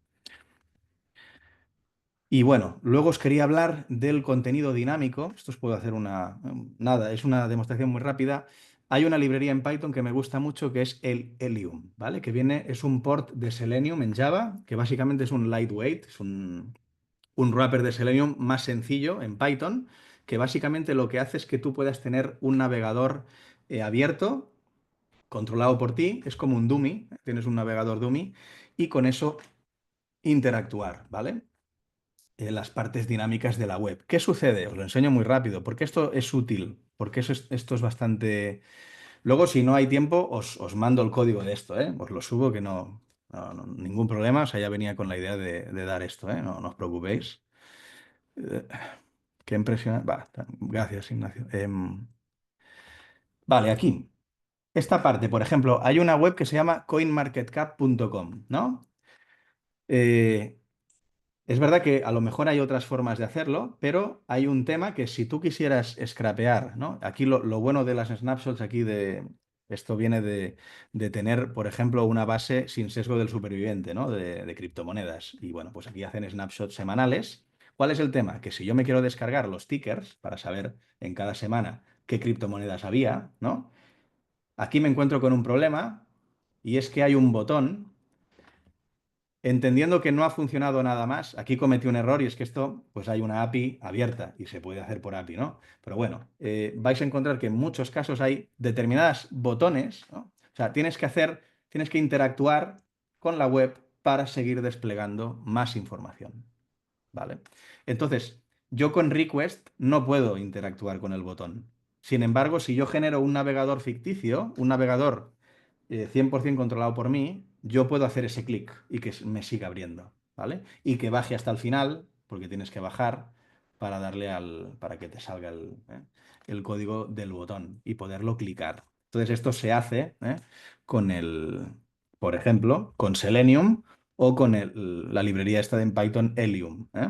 Y bueno, luego os quería hablar del contenido dinámico. Esto os puedo hacer nada, es una demostración muy rápida. Hay una librería en Python que me gusta mucho que es el Helium, ¿vale? Es un port de Selenium en Java, que básicamente es un lightweight, es un wrapper de Selenium más sencillo en Python, que básicamente lo que hace es que tú puedas tener un navegador abierto, controlado por ti, es como un dummy, tienes un navegador dummy, y con eso interactuar, ¿vale? Las partes dinámicas de la web. ¿Qué sucede? Os lo enseño muy rápido, porque esto es útil, porque esto es bastante... Luego, si no hay tiempo, os mando el código de esto, ¿eh? Os lo subo, que ningún problema, o sea, ya venía con la idea de dar esto, ¿eh? No os preocupéis. Eh, qué impresionante. Gracias, Ignacio. Vale, aquí. Esta parte, por ejemplo, hay una web que se llama coinmarketcap.com, ¿no? Eh, Es verdad que a lo mejor hay otras formas de hacerlo, pero hay un tema que si tú quisieras scrapear, ¿no? Aquí lo bueno de las snapshots, esto viene de tener, por ejemplo, una base sin sesgo del superviviente, ¿no? De criptomonedas. Y bueno, pues aquí hacen snapshots semanales. ¿Cuál es el tema? Que si yo me quiero descargar los tickers para saber en cada semana qué criptomonedas había, ¿no? Aquí me encuentro con un problema y es que hay un botón. Entendiendo que no ha funcionado nada más, aquí cometí un error y es que esto, pues hay una API abierta y se puede hacer por API, ¿no? Pero bueno, vais a encontrar que en muchos casos hay determinadas botones, ¿no? O sea, tienes que interactuar con la web para seguir desplegando más información, ¿vale? Entonces, yo con request no puedo interactuar con el botón. Sin embargo, si yo genero un navegador ficticio, un navegador 100% controlado por mí, yo puedo hacer ese clic y que me siga abriendo, ¿vale? Y que baje hasta el final, porque tienes que bajar para que te salga el código del botón y poderlo clicar. Entonces, esto se hace con por ejemplo, con Selenium o con la librería esta en Python Helium, ¿eh?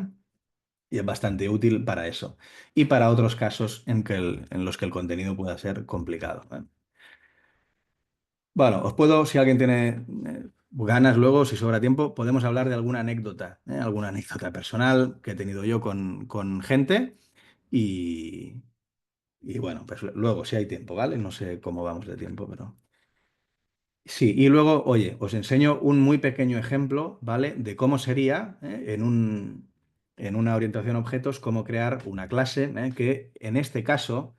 Y es bastante útil para eso. Y para otros casos en los que el contenido pueda ser complicado, ¿eh? Bueno, si alguien tiene ganas luego, si sobra tiempo, podemos hablar de alguna anécdota personal que he tenido yo con gente y, y bueno, pues luego, si hay tiempo, ¿vale? No sé cómo vamos de tiempo, pero... Sí, y luego, oye, os enseño un muy pequeño ejemplo, ¿vale? De cómo sería, en una orientación a objetos, cómo crear una clase, que en este caso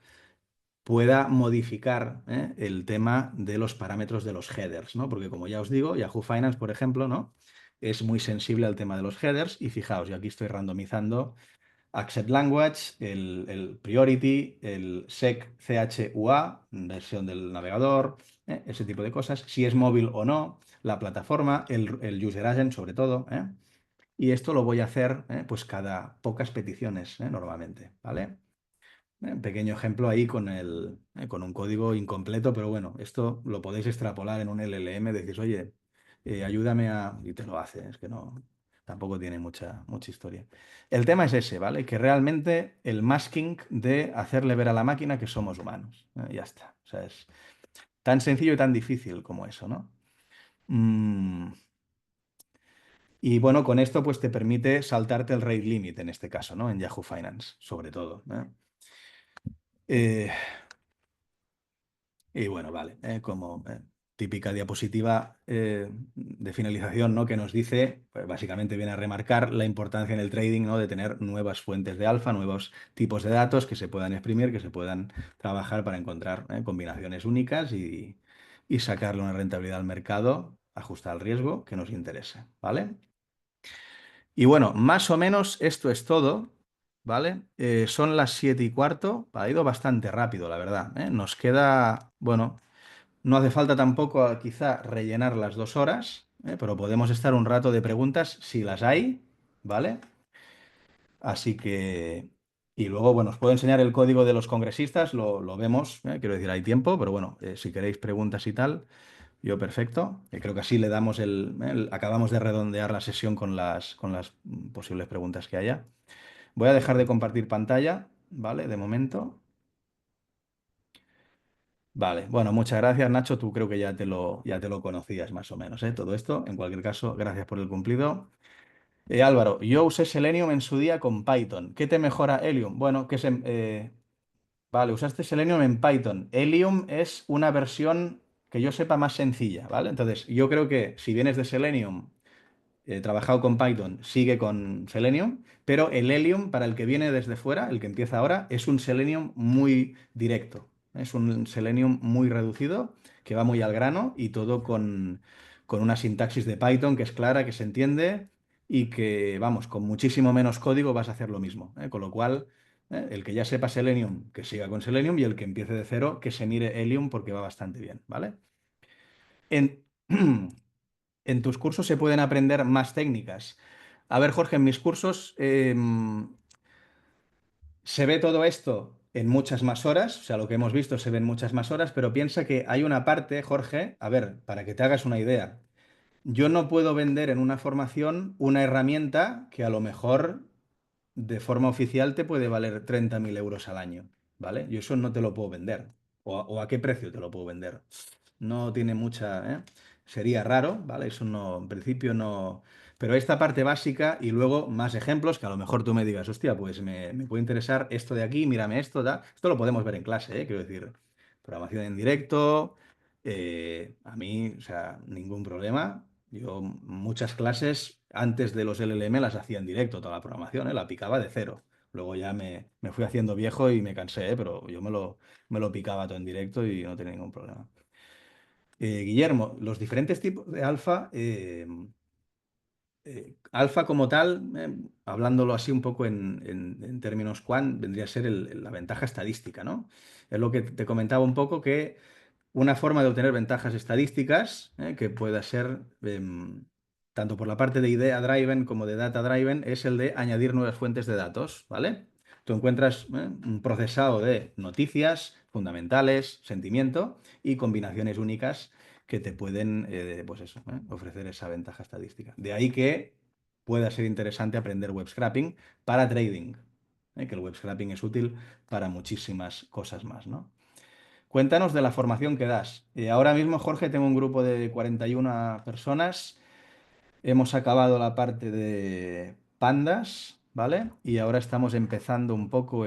pueda modificar, el tema de los parámetros de los headers, ¿no? Porque como ya os digo, Yahoo Finance, por ejemplo, ¿no? Es muy sensible al tema de los headers y fijaos, yo aquí estoy randomizando Accept Language, el Priority, el SEC CHUA, versión del navegador, ese tipo de cosas, si es móvil o no, la plataforma, el User Agent sobre todo, ¿eh? Y esto lo voy a hacer, pues cada pocas peticiones, normalmente, ¿vale? Un pequeño ejemplo ahí con un código incompleto, pero bueno, esto lo podéis extrapolar en un LLM, decís, oye, ayúdame a... y te lo hace, es que no, tampoco tiene mucha historia. El tema es ese, ¿vale? Que realmente el masking de hacerle ver a la máquina que somos humanos. Ya está. O sea, es tan sencillo y tan difícil como eso, ¿no? Mm, Y bueno, con esto pues te permite saltarte el rate limit en este caso, ¿no? En Yahoo Finance, sobre todo. Eh, Y bueno, vale, como típica diapositiva de finalización, ¿no? Que nos dice, pues básicamente viene a remarcar la importancia en el trading, ¿no? De tener nuevas fuentes de alfa, nuevos tipos de datos que se puedan exprimir, que se puedan trabajar para encontrar combinaciones únicas y sacarle una rentabilidad al mercado, ajustar al riesgo que nos interese, ¿vale? Y bueno, más o menos esto es todo, ¿vale? Son las 7:15, ha ido bastante rápido, la verdad, ¿eh? Nos queda, bueno. No hace falta tampoco quizá rellenar las 2 horas, pero podemos estar un rato de preguntas si las hay, ¿vale? Así que... Y luego, bueno, os puedo enseñar el código de los congresistas, lo vemos, quiero decir, hay tiempo, pero bueno, si queréis preguntas y tal, yo perfecto. Creo que así le damos acabamos de redondear la sesión con las posibles preguntas que haya. Voy a dejar de compartir pantalla, ¿vale? De momento. Vale, bueno, muchas gracias, Nacho. Tú creo que ya te lo conocías más o menos, todo esto. En cualquier caso, gracias por el cumplido. Álvaro, yo usé Selenium en su día con Python. ¿Qué te mejora Helium? Bueno, vale, usaste Selenium en Python. Helium es una versión que yo sepa más sencilla, ¿vale? Entonces, yo creo que si vienes de Selenium, trabajado con Python, sigue con Selenium, pero el Helium, para el que viene desde fuera, el que empieza ahora, es un Selenium muy directo. Es un Selenium muy reducido, que va muy al grano y todo con una sintaxis de Python que es clara, que se entiende y que, vamos, con muchísimo menos código vas a hacer lo mismo. Con lo cual, el que ya sepa Selenium, que siga con Selenium y el que empiece de cero, que se mire Helium porque va bastante bien, ¿vale? En, en tus cursos se pueden aprender más técnicas. A ver, Jorge, en mis cursos se ve todo esto en muchas más horas, o sea, lo que hemos visto se ve en muchas más horas, pero piensa que hay una parte, Jorge, a ver, para que te hagas una idea, yo no puedo vender en una formación una herramienta que a lo mejor de forma oficial te puede valer 30.000 euros al año, ¿vale? Yo eso no te lo puedo vender. ¿O a qué precio te lo puedo vender? No tiene mucha, ¿eh? Sería raro, ¿vale? Eso no, en principio no. Pero esta parte básica y luego más ejemplos que a lo mejor tú me digas, hostia, pues me puede interesar esto de aquí, mírame esto, da. Esto lo podemos ver en clase, ¿eh? Quiero decir, programación en directo, a mí, o sea, ningún problema. Yo muchas clases antes de los LLM las hacía en directo, toda la programación, la picaba de cero. Luego ya me fui haciendo viejo y me cansé, pero yo me lo picaba todo en directo y no tenía ningún problema. Guillermo, los diferentes tipos de alfa, alfa como tal, hablándolo así un poco en términos quant, vendría a ser la ventaja estadística, ¿no? Es lo que te comentaba un poco que una forma de obtener ventajas estadísticas, que pueda ser tanto por la parte de idea driven como de data driven, es el de añadir nuevas fuentes de datos, ¿vale? Tú encuentras un procesado de noticias fundamentales, sentimiento y combinaciones únicas que te pueden, pues eso, ofrecer esa ventaja estadística. De ahí que pueda ser interesante aprender web scraping para trading, que el web scraping es útil para muchísimas cosas más, ¿no? Cuéntanos de la formación que das. Ahora mismo, Jorge, tengo un grupo de 41 personas. Hemos acabado la parte de pandas, ¿vale? Y ahora estamos empezando un poco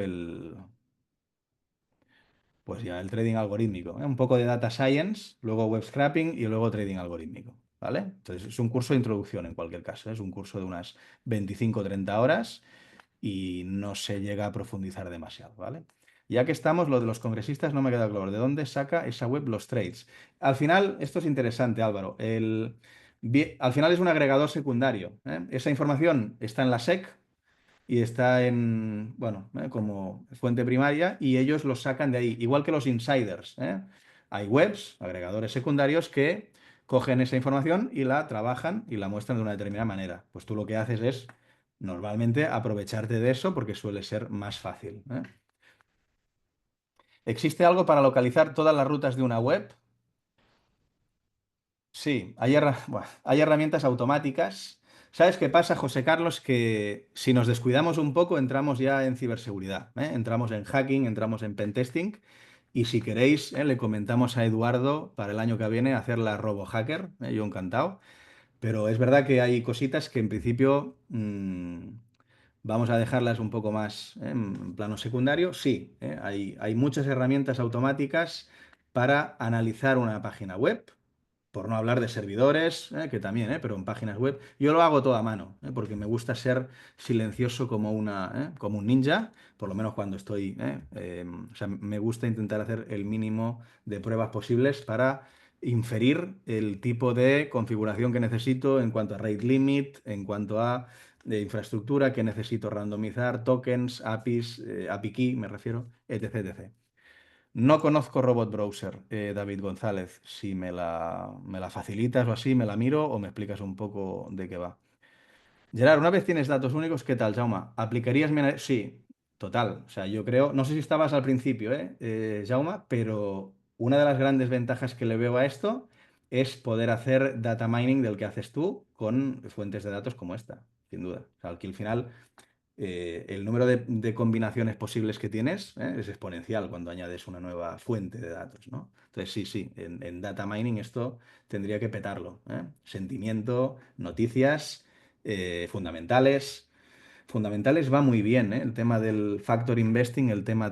pues ya el trading algorítmico, ¿eh? Un poco de data science, luego web scraping y luego trading algorítmico, ¿vale? Entonces es un curso de introducción en cualquier caso, ¿eh? Es un curso de unas 25 o 30 horas y no se llega a profundizar demasiado, ¿vale? Ya que estamos, lo de los congresistas no me queda claro. ¿De dónde saca esa web los trades? Al final, esto es interesante, Álvaro. Al final es un agregador secundario, ¿eh? Esa información está en la SEC y está en, bueno, como fuente primaria y ellos lo sacan de ahí, igual que los insiders, ¿eh? Hay webs, agregadores secundarios que cogen esa información y la trabajan y la muestran de una determinada manera. Pues tú lo que haces es normalmente aprovecharte de eso porque suele ser más fácil, ¿eh? ¿Existe algo para localizar todas las rutas de una web? Sí, bueno, hay herramientas automáticas. ¿Sabes qué pasa, José Carlos? Que si nos descuidamos un poco, entramos ya en ciberseguridad, ¿eh? Entramos en hacking, entramos en pentesting. Y si queréis, le comentamos a Eduardo para el año que viene hacer la RoboHacker, yo encantado. Pero es verdad que hay cositas que en principio vamos a dejarlas un poco más, en plano secundario. Sí, hay muchas herramientas automáticas para analizar una página web. Por no hablar de servidores, que también, pero en páginas web. Yo lo hago todo a mano, porque me gusta ser silencioso como un ninja, por lo menos cuando estoy. O sea, me gusta intentar hacer el mínimo de pruebas posibles para inferir el tipo de configuración que necesito en cuanto a rate limit, en cuanto a de infraestructura que necesito randomizar, tokens, APIs, API key, me refiero, etc, etc. No conozco Robot Browser, David González. Si me la facilitas o así, me la miro o me explicas un poco de qué va. Gerard, una vez tienes datos únicos, ¿qué tal, Jaume? ¿Aplicarías Sí, total. O sea, yo creo, no sé si estabas al principio, Jaume, pero una de las grandes ventajas que le veo a esto es poder hacer data mining del que haces tú con fuentes de datos como esta, sin duda. O sea, que al final el número de combinaciones posibles que tienes, es exponencial cuando añades una nueva fuente de datos, ¿no? Entonces, sí, sí, en data mining esto tendría que petarlo, ¿eh? Sentimiento, noticias, fundamentales. Fundamentales va muy bien, ¿eh? El tema del factor investing, el tema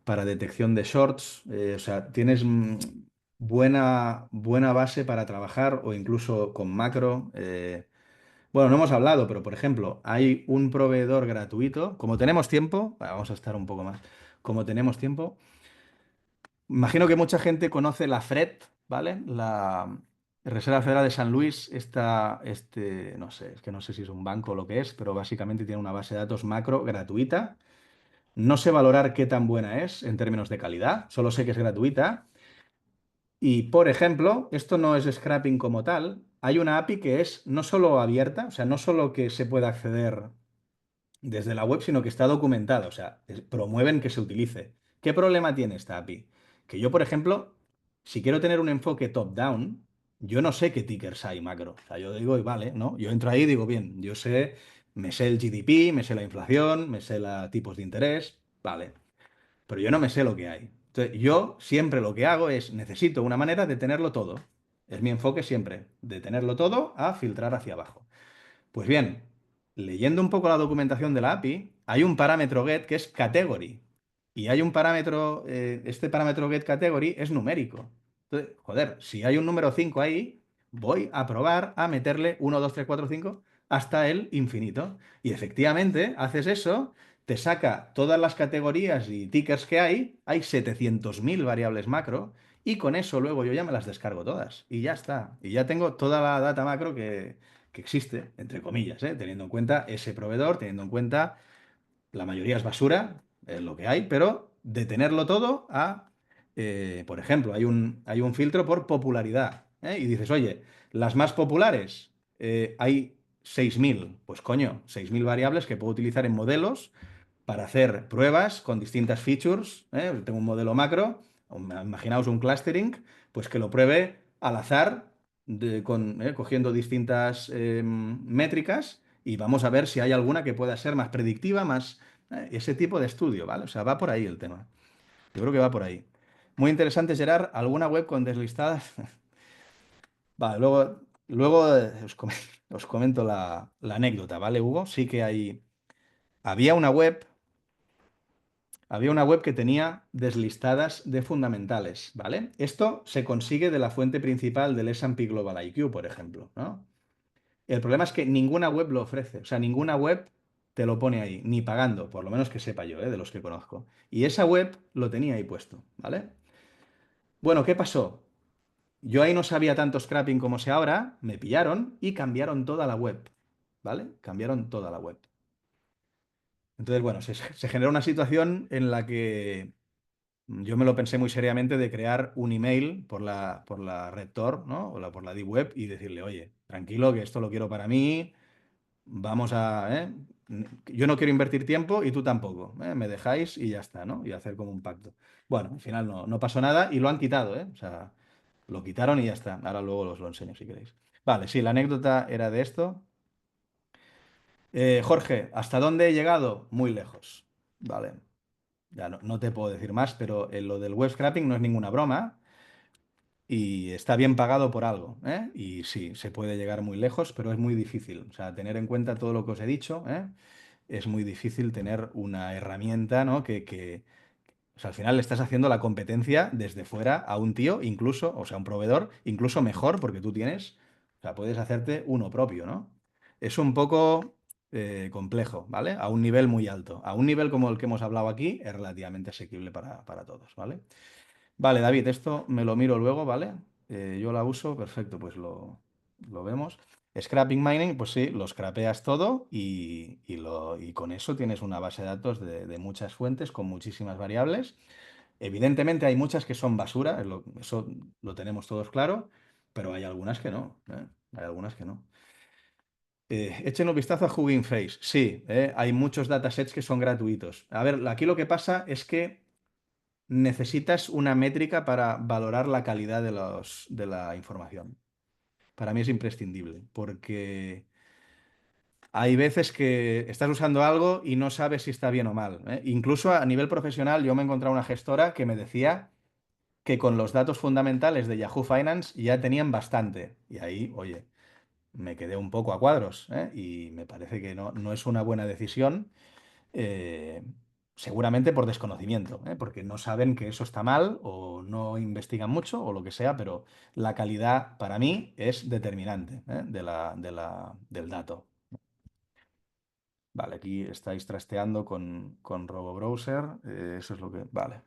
para detección de shorts, o sea, tienes buena base para trabajar o incluso con macro. Bueno, no hemos hablado, pero por ejemplo, hay un proveedor gratuito. Como tenemos tiempo, vamos a estar un poco más. Como tenemos tiempo, imagino que mucha gente conoce la FRED, ¿vale? La Reserva Federal de San Luis, no sé, es que no sé si es un banco o lo que es, pero básicamente tiene una base de datos macro gratuita. No sé valorar qué tan buena es en términos de calidad, solo sé que es gratuita. Y, por ejemplo, esto no es scrapping como tal, hay una API que es no solo abierta, o sea, no solo que se pueda acceder desde la web, sino que está documentado, o sea, promueven que se utilice. ¿Qué problema tiene esta API? Que yo, por ejemplo, si quiero tener un enfoque top-down, yo no sé qué tickers hay macro. O sea, yo digo, y vale, ¿no? Yo entro ahí y digo, bien, me sé el GDP, me sé la inflación, me sé los tipos de interés, vale, pero yo no me sé lo que hay. Entonces, yo siempre lo que hago es, necesito una manera de tenerlo todo. Es mi enfoque siempre, de tenerlo todo a filtrar hacia abajo. Pues bien, leyendo un poco la documentación de la API, hay un parámetro get que es category. Y hay un parámetro, este parámetro get category es numérico. Entonces, joder, si hay un número 5 ahí, voy a probar a meterle 1, 2, 3, 4, 5 hasta el infinito. Y efectivamente, haces eso, te saca todas las categorías y tickers que hay 700.000 variables macro, y con eso luego yo ya me las descargo todas. Y ya está. Y ya tengo toda la data macro que existe, entre comillas, teniendo en cuenta ese proveedor, teniendo en cuenta la mayoría es basura, es lo que hay, pero de tenerlo todo por ejemplo, hay un filtro por popularidad, y dices, oye, las más populares, hay 6.000, pues coño, 6.000 variables que puedo utilizar en modelos para hacer pruebas con distintas features, Tengo un modelo macro, imaginaos un clustering, pues que lo pruebe al azar, cogiendo distintas métricas y vamos a ver si hay alguna que pueda ser más predictiva, ese tipo de estudio, ¿vale? O sea, va por ahí el tema. Yo creo que va por ahí. Muy interesante, Gerard. ¿Alguna web con deslistadas? Vale, luego os comento la anécdota, ¿vale, Hugo? Sí que había una web, había una web que tenía deslistadas de fundamentales, ¿vale? Esto se consigue de la fuente principal del S&P Global IQ, por ejemplo, ¿no? El problema es que ninguna web lo ofrece, o sea, ninguna web te lo pone ahí, ni pagando, por lo menos que sepa yo, de los que conozco. Y esa web lo tenía ahí puesto, ¿vale? Bueno, ¿qué pasó? Yo ahí no sabía tanto scrapping como sé ahora, me pillaron y cambiaron toda la web, ¿vale? Cambiaron toda la web. Entonces, bueno, se generó una situación en la que yo me lo pensé muy seriamente de crear un email por la red Tor, ¿no? Por la Deep Web y decirle, oye, tranquilo, que esto lo quiero para mí, vamos a, ¿eh? Yo no quiero invertir tiempo y tú tampoco, ¿eh? Me dejáis y ya está, ¿no? Y hacer como un pacto. Bueno, al final no pasó nada y lo han quitado, ¿eh? O sea, lo quitaron y ya está. Ahora luego os lo enseño si queréis. Vale, sí, la anécdota era de esto. Jorge, ¿hasta dónde he llegado? Muy lejos. Vale, ya no te puedo decir más, pero lo del web scraping no es ninguna broma y está bien pagado por algo, ¿eh? Y sí, se puede llegar muy lejos, pero es muy difícil. O sea, tener en cuenta todo lo que os he dicho, ¿eh? Es muy difícil tener una herramienta, ¿no? O sea, al final le estás haciendo la competencia desde fuera a un tío, incluso, o sea, un proveedor, incluso mejor, porque tú tienes, o sea, puedes hacerte uno propio, ¿no? Es un poco complejo, ¿vale? A un nivel muy alto. A un nivel como el que hemos hablado aquí, es relativamente asequible para todos, ¿vale? Vale, David, esto me lo miro luego, ¿vale? Yo la uso, perfecto, pues lo vemos. Scrapping mining, pues sí, lo scrapeas todo y con eso tienes una base de datos de muchas fuentes con muchísimas variables. Evidentemente hay muchas que son basura, eso lo tenemos todos claro, pero hay algunas que no, ¿eh? Hay algunas que no. Echen un vistazo a Hugging Face. Sí, hay muchos datasets que son gratuitos. A ver, aquí lo que pasa es que necesitas una métrica para valorar la calidad de la información. Para mí es imprescindible, porque hay veces que estás usando algo y no sabes si está bien o mal, ¿eh? Incluso a nivel profesional, yo me he encontrado una gestora que me decía que con los datos fundamentales de Yahoo Finance ya tenían bastante. Y ahí, oye, me quedé un poco a cuadros, ¿eh? Y me parece que no es una buena decisión, eh, seguramente por desconocimiento, ¿eh? Porque no saben que eso está mal o no investigan mucho o lo que sea, pero la calidad para mí es determinante, ¿eh? Del dato. Vale, aquí estáis trasteando con RoboBrowser, eso es lo que... Vale.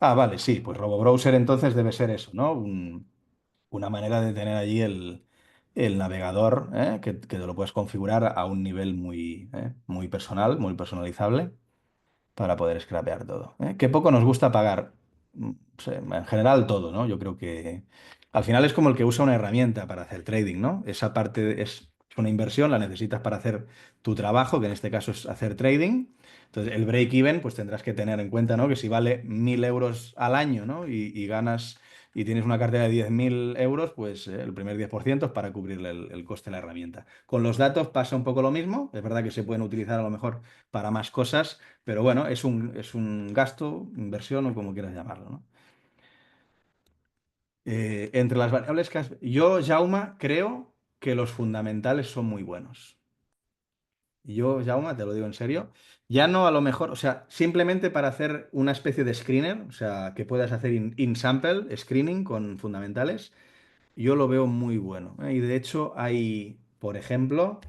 Ah, vale, sí, pues RoboBrowser entonces debe ser eso, ¿no? Una manera de tener allí el navegador, que te lo puedes configurar a un nivel muy personal, muy personalizable, para poder scrapear todo, ¿eh? Qué poco nos gusta pagar. Sí, en general todo, ¿no? Yo creo que al final es como el que usa una herramienta para hacer trading, ¿no? Esa parte es una inversión, la necesitas para hacer tu trabajo, que en este caso es hacer trading. Entonces, el break-even, pues tendrás que tener en cuenta, ¿no? Que si vale 1.000 euros al año, ¿no? Y ganas y tienes una cartera de 10.000 euros, pues el primer 10% es para cubrir el coste de la herramienta. Con los datos pasa un poco lo mismo. Es verdad que se pueden utilizar a lo mejor para más cosas, pero bueno, es un gasto, inversión o como quieras llamarlo, ¿no? Entre las variables yo, Jauma, creo que los fundamentales son muy buenos. Yo, Jauma, te lo digo en serio, ya no a lo mejor, o sea, simplemente para hacer una especie de screener, o sea, que puedas hacer in-sample screening con fundamentales, yo lo veo muy bueno, ¿eh? Y de hecho hay, por ejemplo,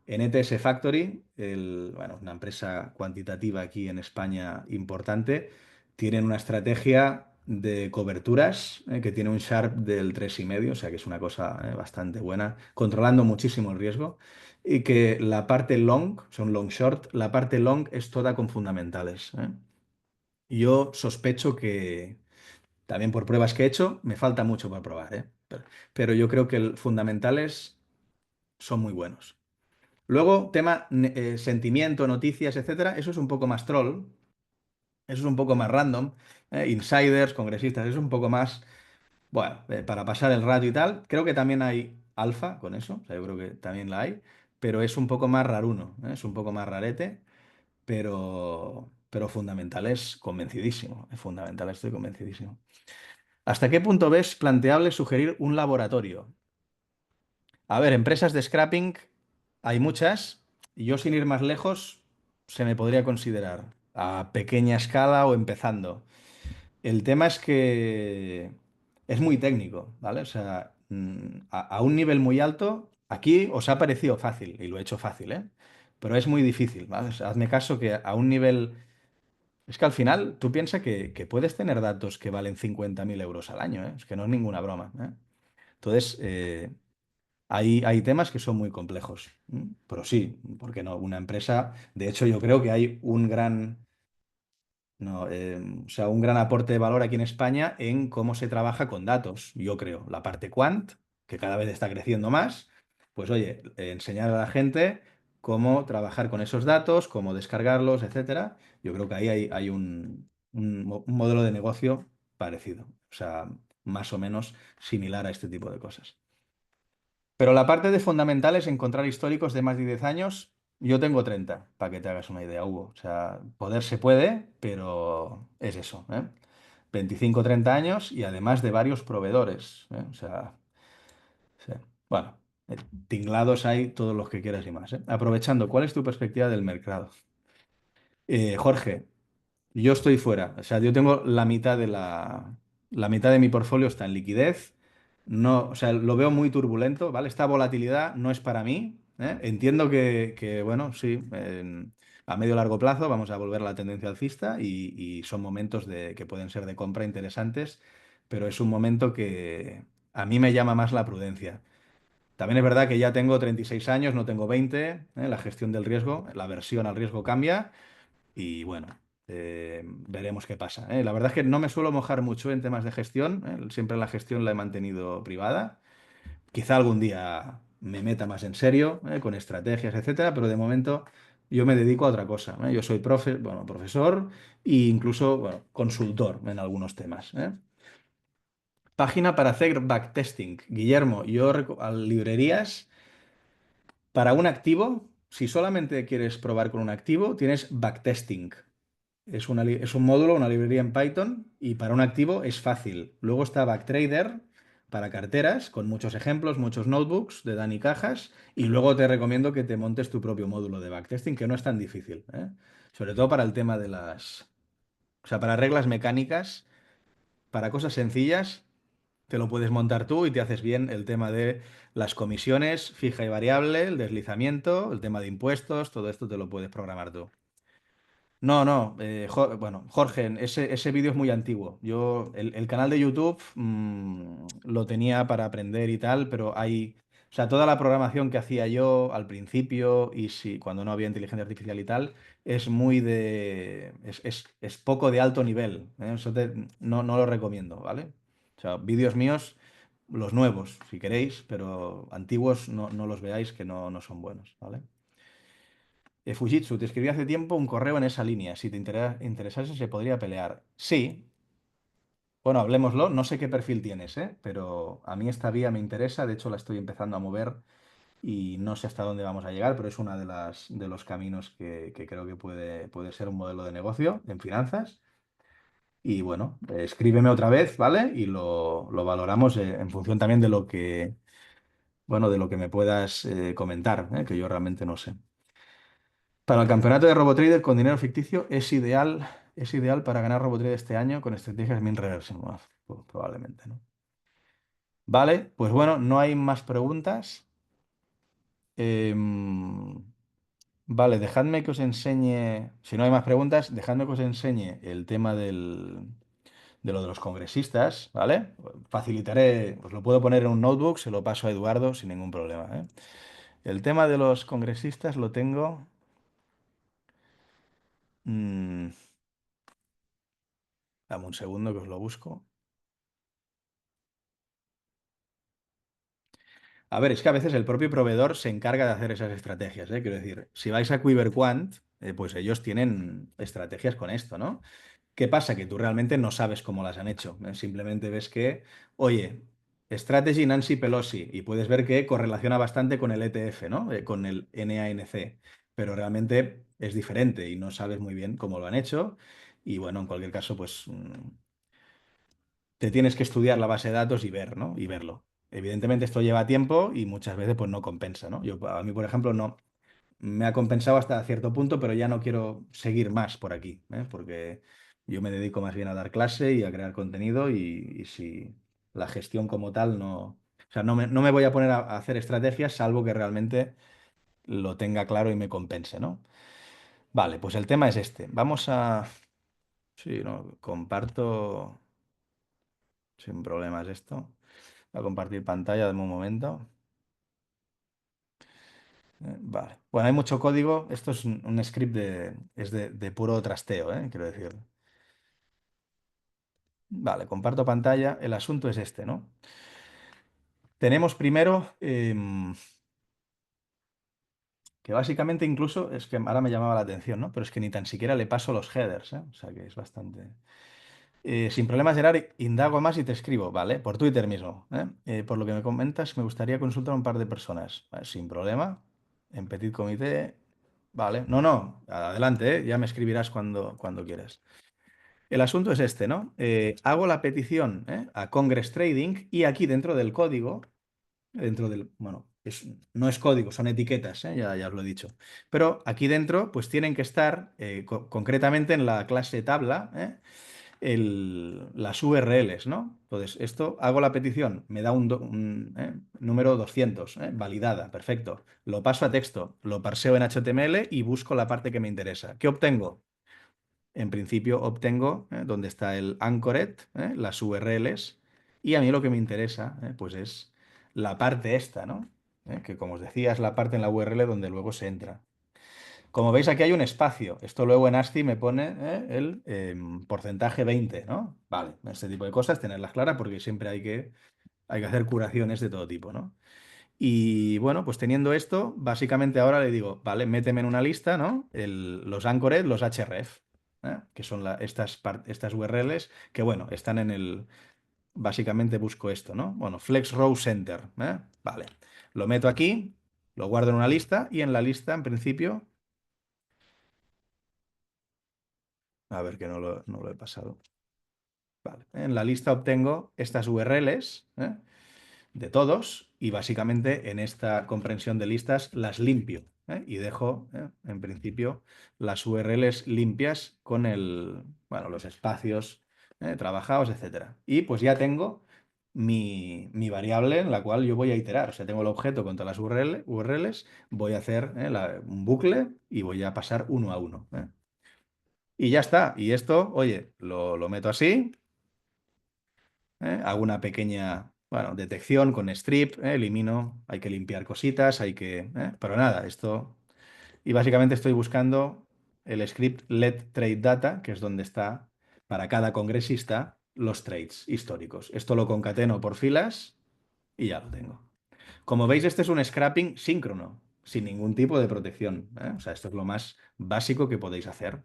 en ETS Factory, bueno, una empresa cuantitativa aquí en España importante, tienen una estrategia de coberturas, que tiene un Sharp del 3,5, o sea que es una cosa bastante buena, controlando muchísimo el riesgo, y que la parte long, son long short, la parte long es toda con fundamentales, ¿eh? Y yo sospecho que, también por pruebas que he hecho, me falta mucho por probar, ¿eh? Pero yo creo que fundamentales son muy buenos. Luego, tema sentimiento, noticias, etcétera, eso es un poco más troll, eso es un poco más random, insiders, congresistas, eso es un poco más, bueno, para pasar el rato y tal. Creo que también hay alfa con eso, o sea, yo creo que también la hay, pero es un poco más raruno, es un poco más rarete, pero, pero fundamentales convencidísimo. Fundamentales estoy convencidísimo. ¿Hasta qué punto ves planteable sugerir un laboratorio? A ver, empresas de scrapping hay muchas, y yo sin ir más lejos se me podría considerar a pequeña escala o empezando. El tema es que es muy técnico, ¿vale? O sea, a un nivel muy alto, aquí os ha parecido fácil, y lo he hecho fácil, ¿eh? Pero es muy difícil, ¿vale? O sea, hazme caso que a un nivel... Es que al final tú piensas que puedes tener datos que valen 50.000 euros al año, ¿eh? Es que no es ninguna broma, ¿eh? Entonces, hay temas que son muy complejos, ¿m? Pero sí, ¿por qué no? Una empresa, de hecho, yo creo que hay un gran, no, o sea, un gran aporte de valor aquí en España en cómo se trabaja con datos, yo creo. La parte quant, que cada vez está creciendo más, pues oye, enseñar a la gente cómo trabajar con esos datos, cómo descargarlos, etcétera. Yo creo que ahí hay un modelo de negocio parecido, o sea, más o menos similar a este tipo de cosas. Pero la parte de fundamentales, encontrar históricos de más de 10 años, yo tengo 30 para que te hagas una idea, Hugo. O sea, poder se puede, pero es eso, ¿eh? 25 o 30 años y además de varios proveedores, ¿eh? O sea, sí. Bueno, eh, tinglados hay todos los que quieras y más, ¿eh? Aprovechando, ¿cuál es tu perspectiva del mercado? Jorge, yo estoy fuera. O sea, yo tengo la mitad de mi portfolio está en liquidez. No, o sea, lo veo muy turbulento, ¿vale? Esta volatilidad no es para mí, ¿eh? Entiendo bueno, sí, a medio largo plazo vamos a volver a la tendencia alcista y son momentos que pueden ser de compra interesantes, pero es un momento que a mí me llama más la prudencia. También es verdad que ya tengo 36 años, no tengo 20, ¿eh? La gestión del riesgo, la aversión al riesgo cambia. Y bueno, veremos qué pasa, ¿eh? La verdad es que no me suelo mojar mucho en temas de gestión, ¿eh? Siempre la gestión la he mantenido privada. Quizá algún día me meta más en serio, con estrategias, etcétera, pero de momento yo me dedico a otra cosa, ¿eh? Yo soy bueno, profesor e incluso, bueno, consultor en algunos temas, ¿eh? Página para hacer backtesting. Guillermo, a librerías para un activo, si solamente quieres probar con un activo, tienes backtesting. Es un módulo, una librería en Python y para un activo es fácil. Luego está Backtrader para carteras con muchos ejemplos, muchos notebooks de Dani Cajas y luego te recomiendo que te montes tu propio módulo de backtesting que no es tan difícil, ¿eh? Sobre todo para el tema o sea, para reglas mecánicas, para cosas sencillas, te lo puedes montar tú y te haces bien el tema de las comisiones fija y variable, el deslizamiento, el tema de impuestos, todo esto te lo puedes programar tú. No, no, bueno, Jorge, ese vídeo es muy antiguo. El canal de YouTube lo tenía para aprender y tal, pero o sea, toda la programación que hacía yo al principio y si, cuando no había inteligencia artificial y tal, es muy es poco de alto nivel, ¿eh? Eso no lo recomiendo, ¿vale? O sea, vídeos míos, los nuevos, si queréis, pero antiguos no los veáis que no son buenos, ¿vale? Fujitsu, te escribí hace tiempo un correo en esa línea. Si te interesase, se podría pelear. Sí, bueno, hablemoslo. No sé qué perfil tienes, ¿eh? Pero a mí esta vía me interesa. De hecho, la estoy empezando a mover y no sé hasta dónde vamos a llegar, pero es una de los caminos que creo que puede ser un modelo de negocio en finanzas. Y bueno, escríbeme otra vez, ¿vale? Y lo valoramos en función también de bueno, de lo que me puedas comentar, ¿eh? Que yo realmente no sé. Para el campeonato de RoboTrader con dinero ficticio es ideal para ganar RoboTrader este año con estrategias mean reversion. Bueno, pues probablemente, ¿no? Vale, pues bueno, no hay más preguntas. Em, vale, dejadme que os enseñe, si no hay más preguntas, dejadme que os enseñe el tema de lo de los congresistas, ¿vale? Facilitaré, os lo puedo poner en un notebook, se lo paso a Eduardo sin ningún problema, ¿eh? El tema de los congresistas lo tengo. mm, Dame un segundo que os lo busco. A ver, es que a veces el propio proveedor se encarga de hacer esas estrategias, ¿eh? Quiero decir, si vais a QuiverQuant, pues ellos tienen estrategias con esto, ¿no? ¿Qué pasa? Que tú realmente no sabes cómo las han hecho, ¿eh? Simplemente ves que, oye, Strategy Nancy Pelosi, y puedes ver que correlaciona bastante con el ETF, ¿no? Con el NANC, pero realmente es diferente y no sabes muy bien cómo lo han hecho. Y bueno, en cualquier caso, pues te tienes que estudiar la base de datos y ver, ¿no? Y verlo. Evidentemente esto lleva tiempo y muchas veces pues no compensa, ¿no? A mí, por ejemplo, no me ha compensado hasta cierto punto, pero ya no quiero seguir más por aquí, ¿eh? Porque yo me dedico más bien a dar clase y a crear contenido y si la gestión como tal no... O sea, no me voy a poner a hacer estrategias salvo que realmente lo tenga claro y me compense, ¿no? Vale, pues el tema es este. Vamos a... Sí, no, comparto sin problemas esto. Voy a compartir pantalla, de un momento. Vale. Bueno, hay mucho código. Esto es un script de puro trasteo, quiero decir. Vale, comparto pantalla. El asunto es este, ¿no? Tenemos primero que básicamente incluso, es que ahora me llamaba la atención, ¿no? Pero es que ni tan siquiera le paso los headers, ¿eh? O sea que es bastante... sin problemas, Gerard, indago más y te escribo, ¿vale? Por Twitter mismo, ¿eh? Por lo que me comentas, me gustaría consultar a un par de personas. Vale, sin problema. En petit comité. Vale. No, no, adelante, ¿eh? Ya me escribirás cuando quieras. El asunto es este, ¿no? Hago la petición, a Congress Trading y aquí dentro del código, dentro del, bueno, no es código, son etiquetas, ya os lo he dicho. Pero aquí dentro, pues tienen que estar concretamente en la clase tabla, las URLs, ¿no? Entonces, esto hago la petición, me da un número 200, validada, perfecto. Lo paso a texto, lo parseo en HTML y busco la parte que me interesa. ¿Qué obtengo? En principio obtengo donde está el anchored, las URLs, y a mí lo que me interesa pues es la parte esta, ¿no? Que como os decía es la parte en la URL donde luego se entra. Como veis aquí hay un espacio. Esto luego en ASCII me pone el porcentaje 20, ¿no? Vale, este tipo de cosas, tenerlas claras porque siempre hay que hacer curaciones de todo tipo, ¿no? Y bueno, pues teniendo esto, básicamente ahora le digo, vale, méteme en una lista, ¿no? Los anchored, los href, que son estas URLs que, bueno, están en el... Básicamente busco esto, ¿no? Bueno, Flex Row Center, vale. Lo meto aquí, lo guardo en una lista y en la lista, en principio, a ver que no lo he pasado. Vale. En la lista obtengo estas URLs, de todos y básicamente en esta comprensión de listas las limpio, y dejo, en principio, las URLs limpias con bueno, los espacios trabajados, etcétera. Y pues ya tengo mi variable en la cual yo voy a iterar. O sea, tengo el objeto con todas las URLs, voy a hacer un bucle y voy a pasar uno a uno. Y ya está. Y esto, oye, lo meto así. Hago una pequeña, bueno, detección con strip, elimino, hay que limpiar cositas, pero nada, esto... Y básicamente estoy buscando el script let trade data, que es donde está para cada congresista los trades históricos. Esto lo concateno por filas y ya lo tengo. Como veis, este es un scrapping síncrono, sin ningún tipo de protección, O sea, esto es lo más básico que podéis hacer,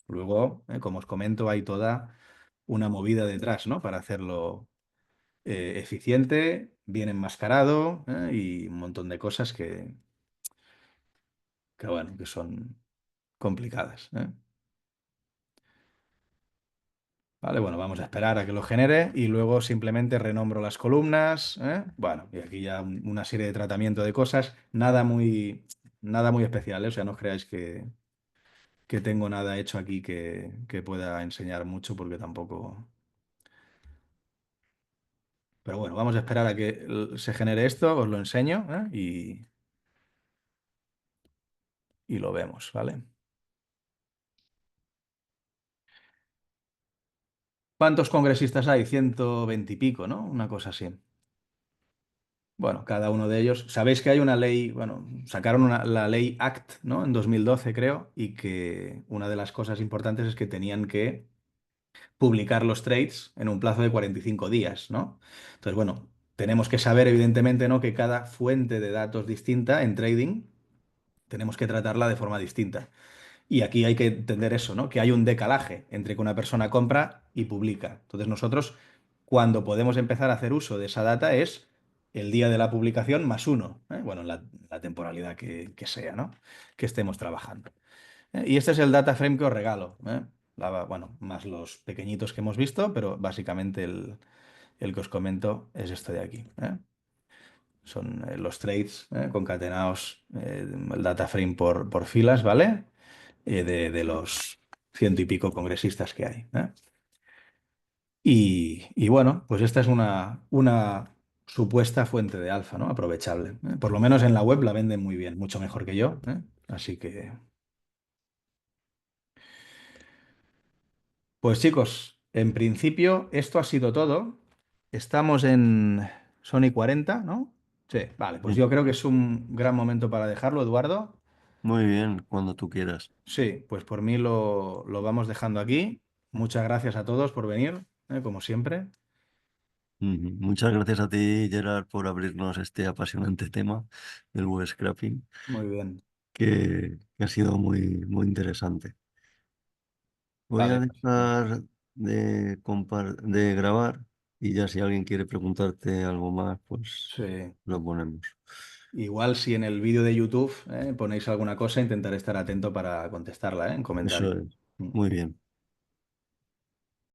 Luego, como os comento, hay toda una movida detrás, ¿no? Para hacerlo eficiente, bien enmascarado, y un montón de cosas bueno, que son complicadas, Vale, bueno, vamos a esperar a que lo genere y luego simplemente renombro las columnas, Bueno, y aquí ya una serie de tratamiento de cosas, nada muy especial, O sea, no os creáis que tengo nada hecho aquí que pueda enseñar mucho porque tampoco... Pero bueno, vamos a esperar a que se genere esto, os lo enseño, y lo vemos, ¿vale? ¿Cuántos congresistas hay? 120 y pico, ¿no? Una cosa así. Bueno, cada uno de ellos. Sabéis que hay una ley, bueno, sacaron la ley ACT, ¿no? En 2012, creo, y que una de las cosas importantes es que tenían que publicar los trades en un plazo de 45 días, ¿no? Entonces, bueno, tenemos que saber, evidentemente, ¿no? Que cada fuente de datos distinta en trading tenemos que tratarla de forma distinta. Y aquí hay que entender eso, ¿no? Que hay un decalaje entre que una persona compra y publica. Entonces nosotros, cuando podemos empezar a hacer uso de esa data es el día de la publicación más uno, ¿eh? Bueno, la temporalidad que sea, ¿no? Que estemos trabajando. Y este es el data frame que os regalo. Bueno, más los pequeñitos que hemos visto, pero básicamente el que os comento es este de aquí. Son los trades concatenados, el data frame por filas, ¿vale? De los ciento y pico congresistas que hay. Y bueno, pues esta es una supuesta fuente de alfa, ¿no? Aprovechable. Por lo menos en la web la venden muy bien, mucho mejor que yo. Así que, pues chicos, en principio esto ha sido todo. Estamos en Sony 40, ¿no? Sí, vale, pues Sí. yo creo que es un gran momento para dejarlo, Eduardo. Muy bien, cuando tú quieras. Sí, pues por mí lo vamos dejando aquí. Muchas gracias a todos por venir, como siempre. Ujú. Muchas gracias a ti, Gerard, por abrirnos este apasionante tema del web scraping, Muy bien. que ha sido muy, muy interesante. Voy a Vale, pues, dejar de grabar y ya si alguien quiere preguntarte algo más, pues sí. lo ponemos. Igual si en el vídeo de YouTube ponéis alguna cosa, intentaré estar atento para contestarla, en Eso comentarios. es. Mm. Muy bien.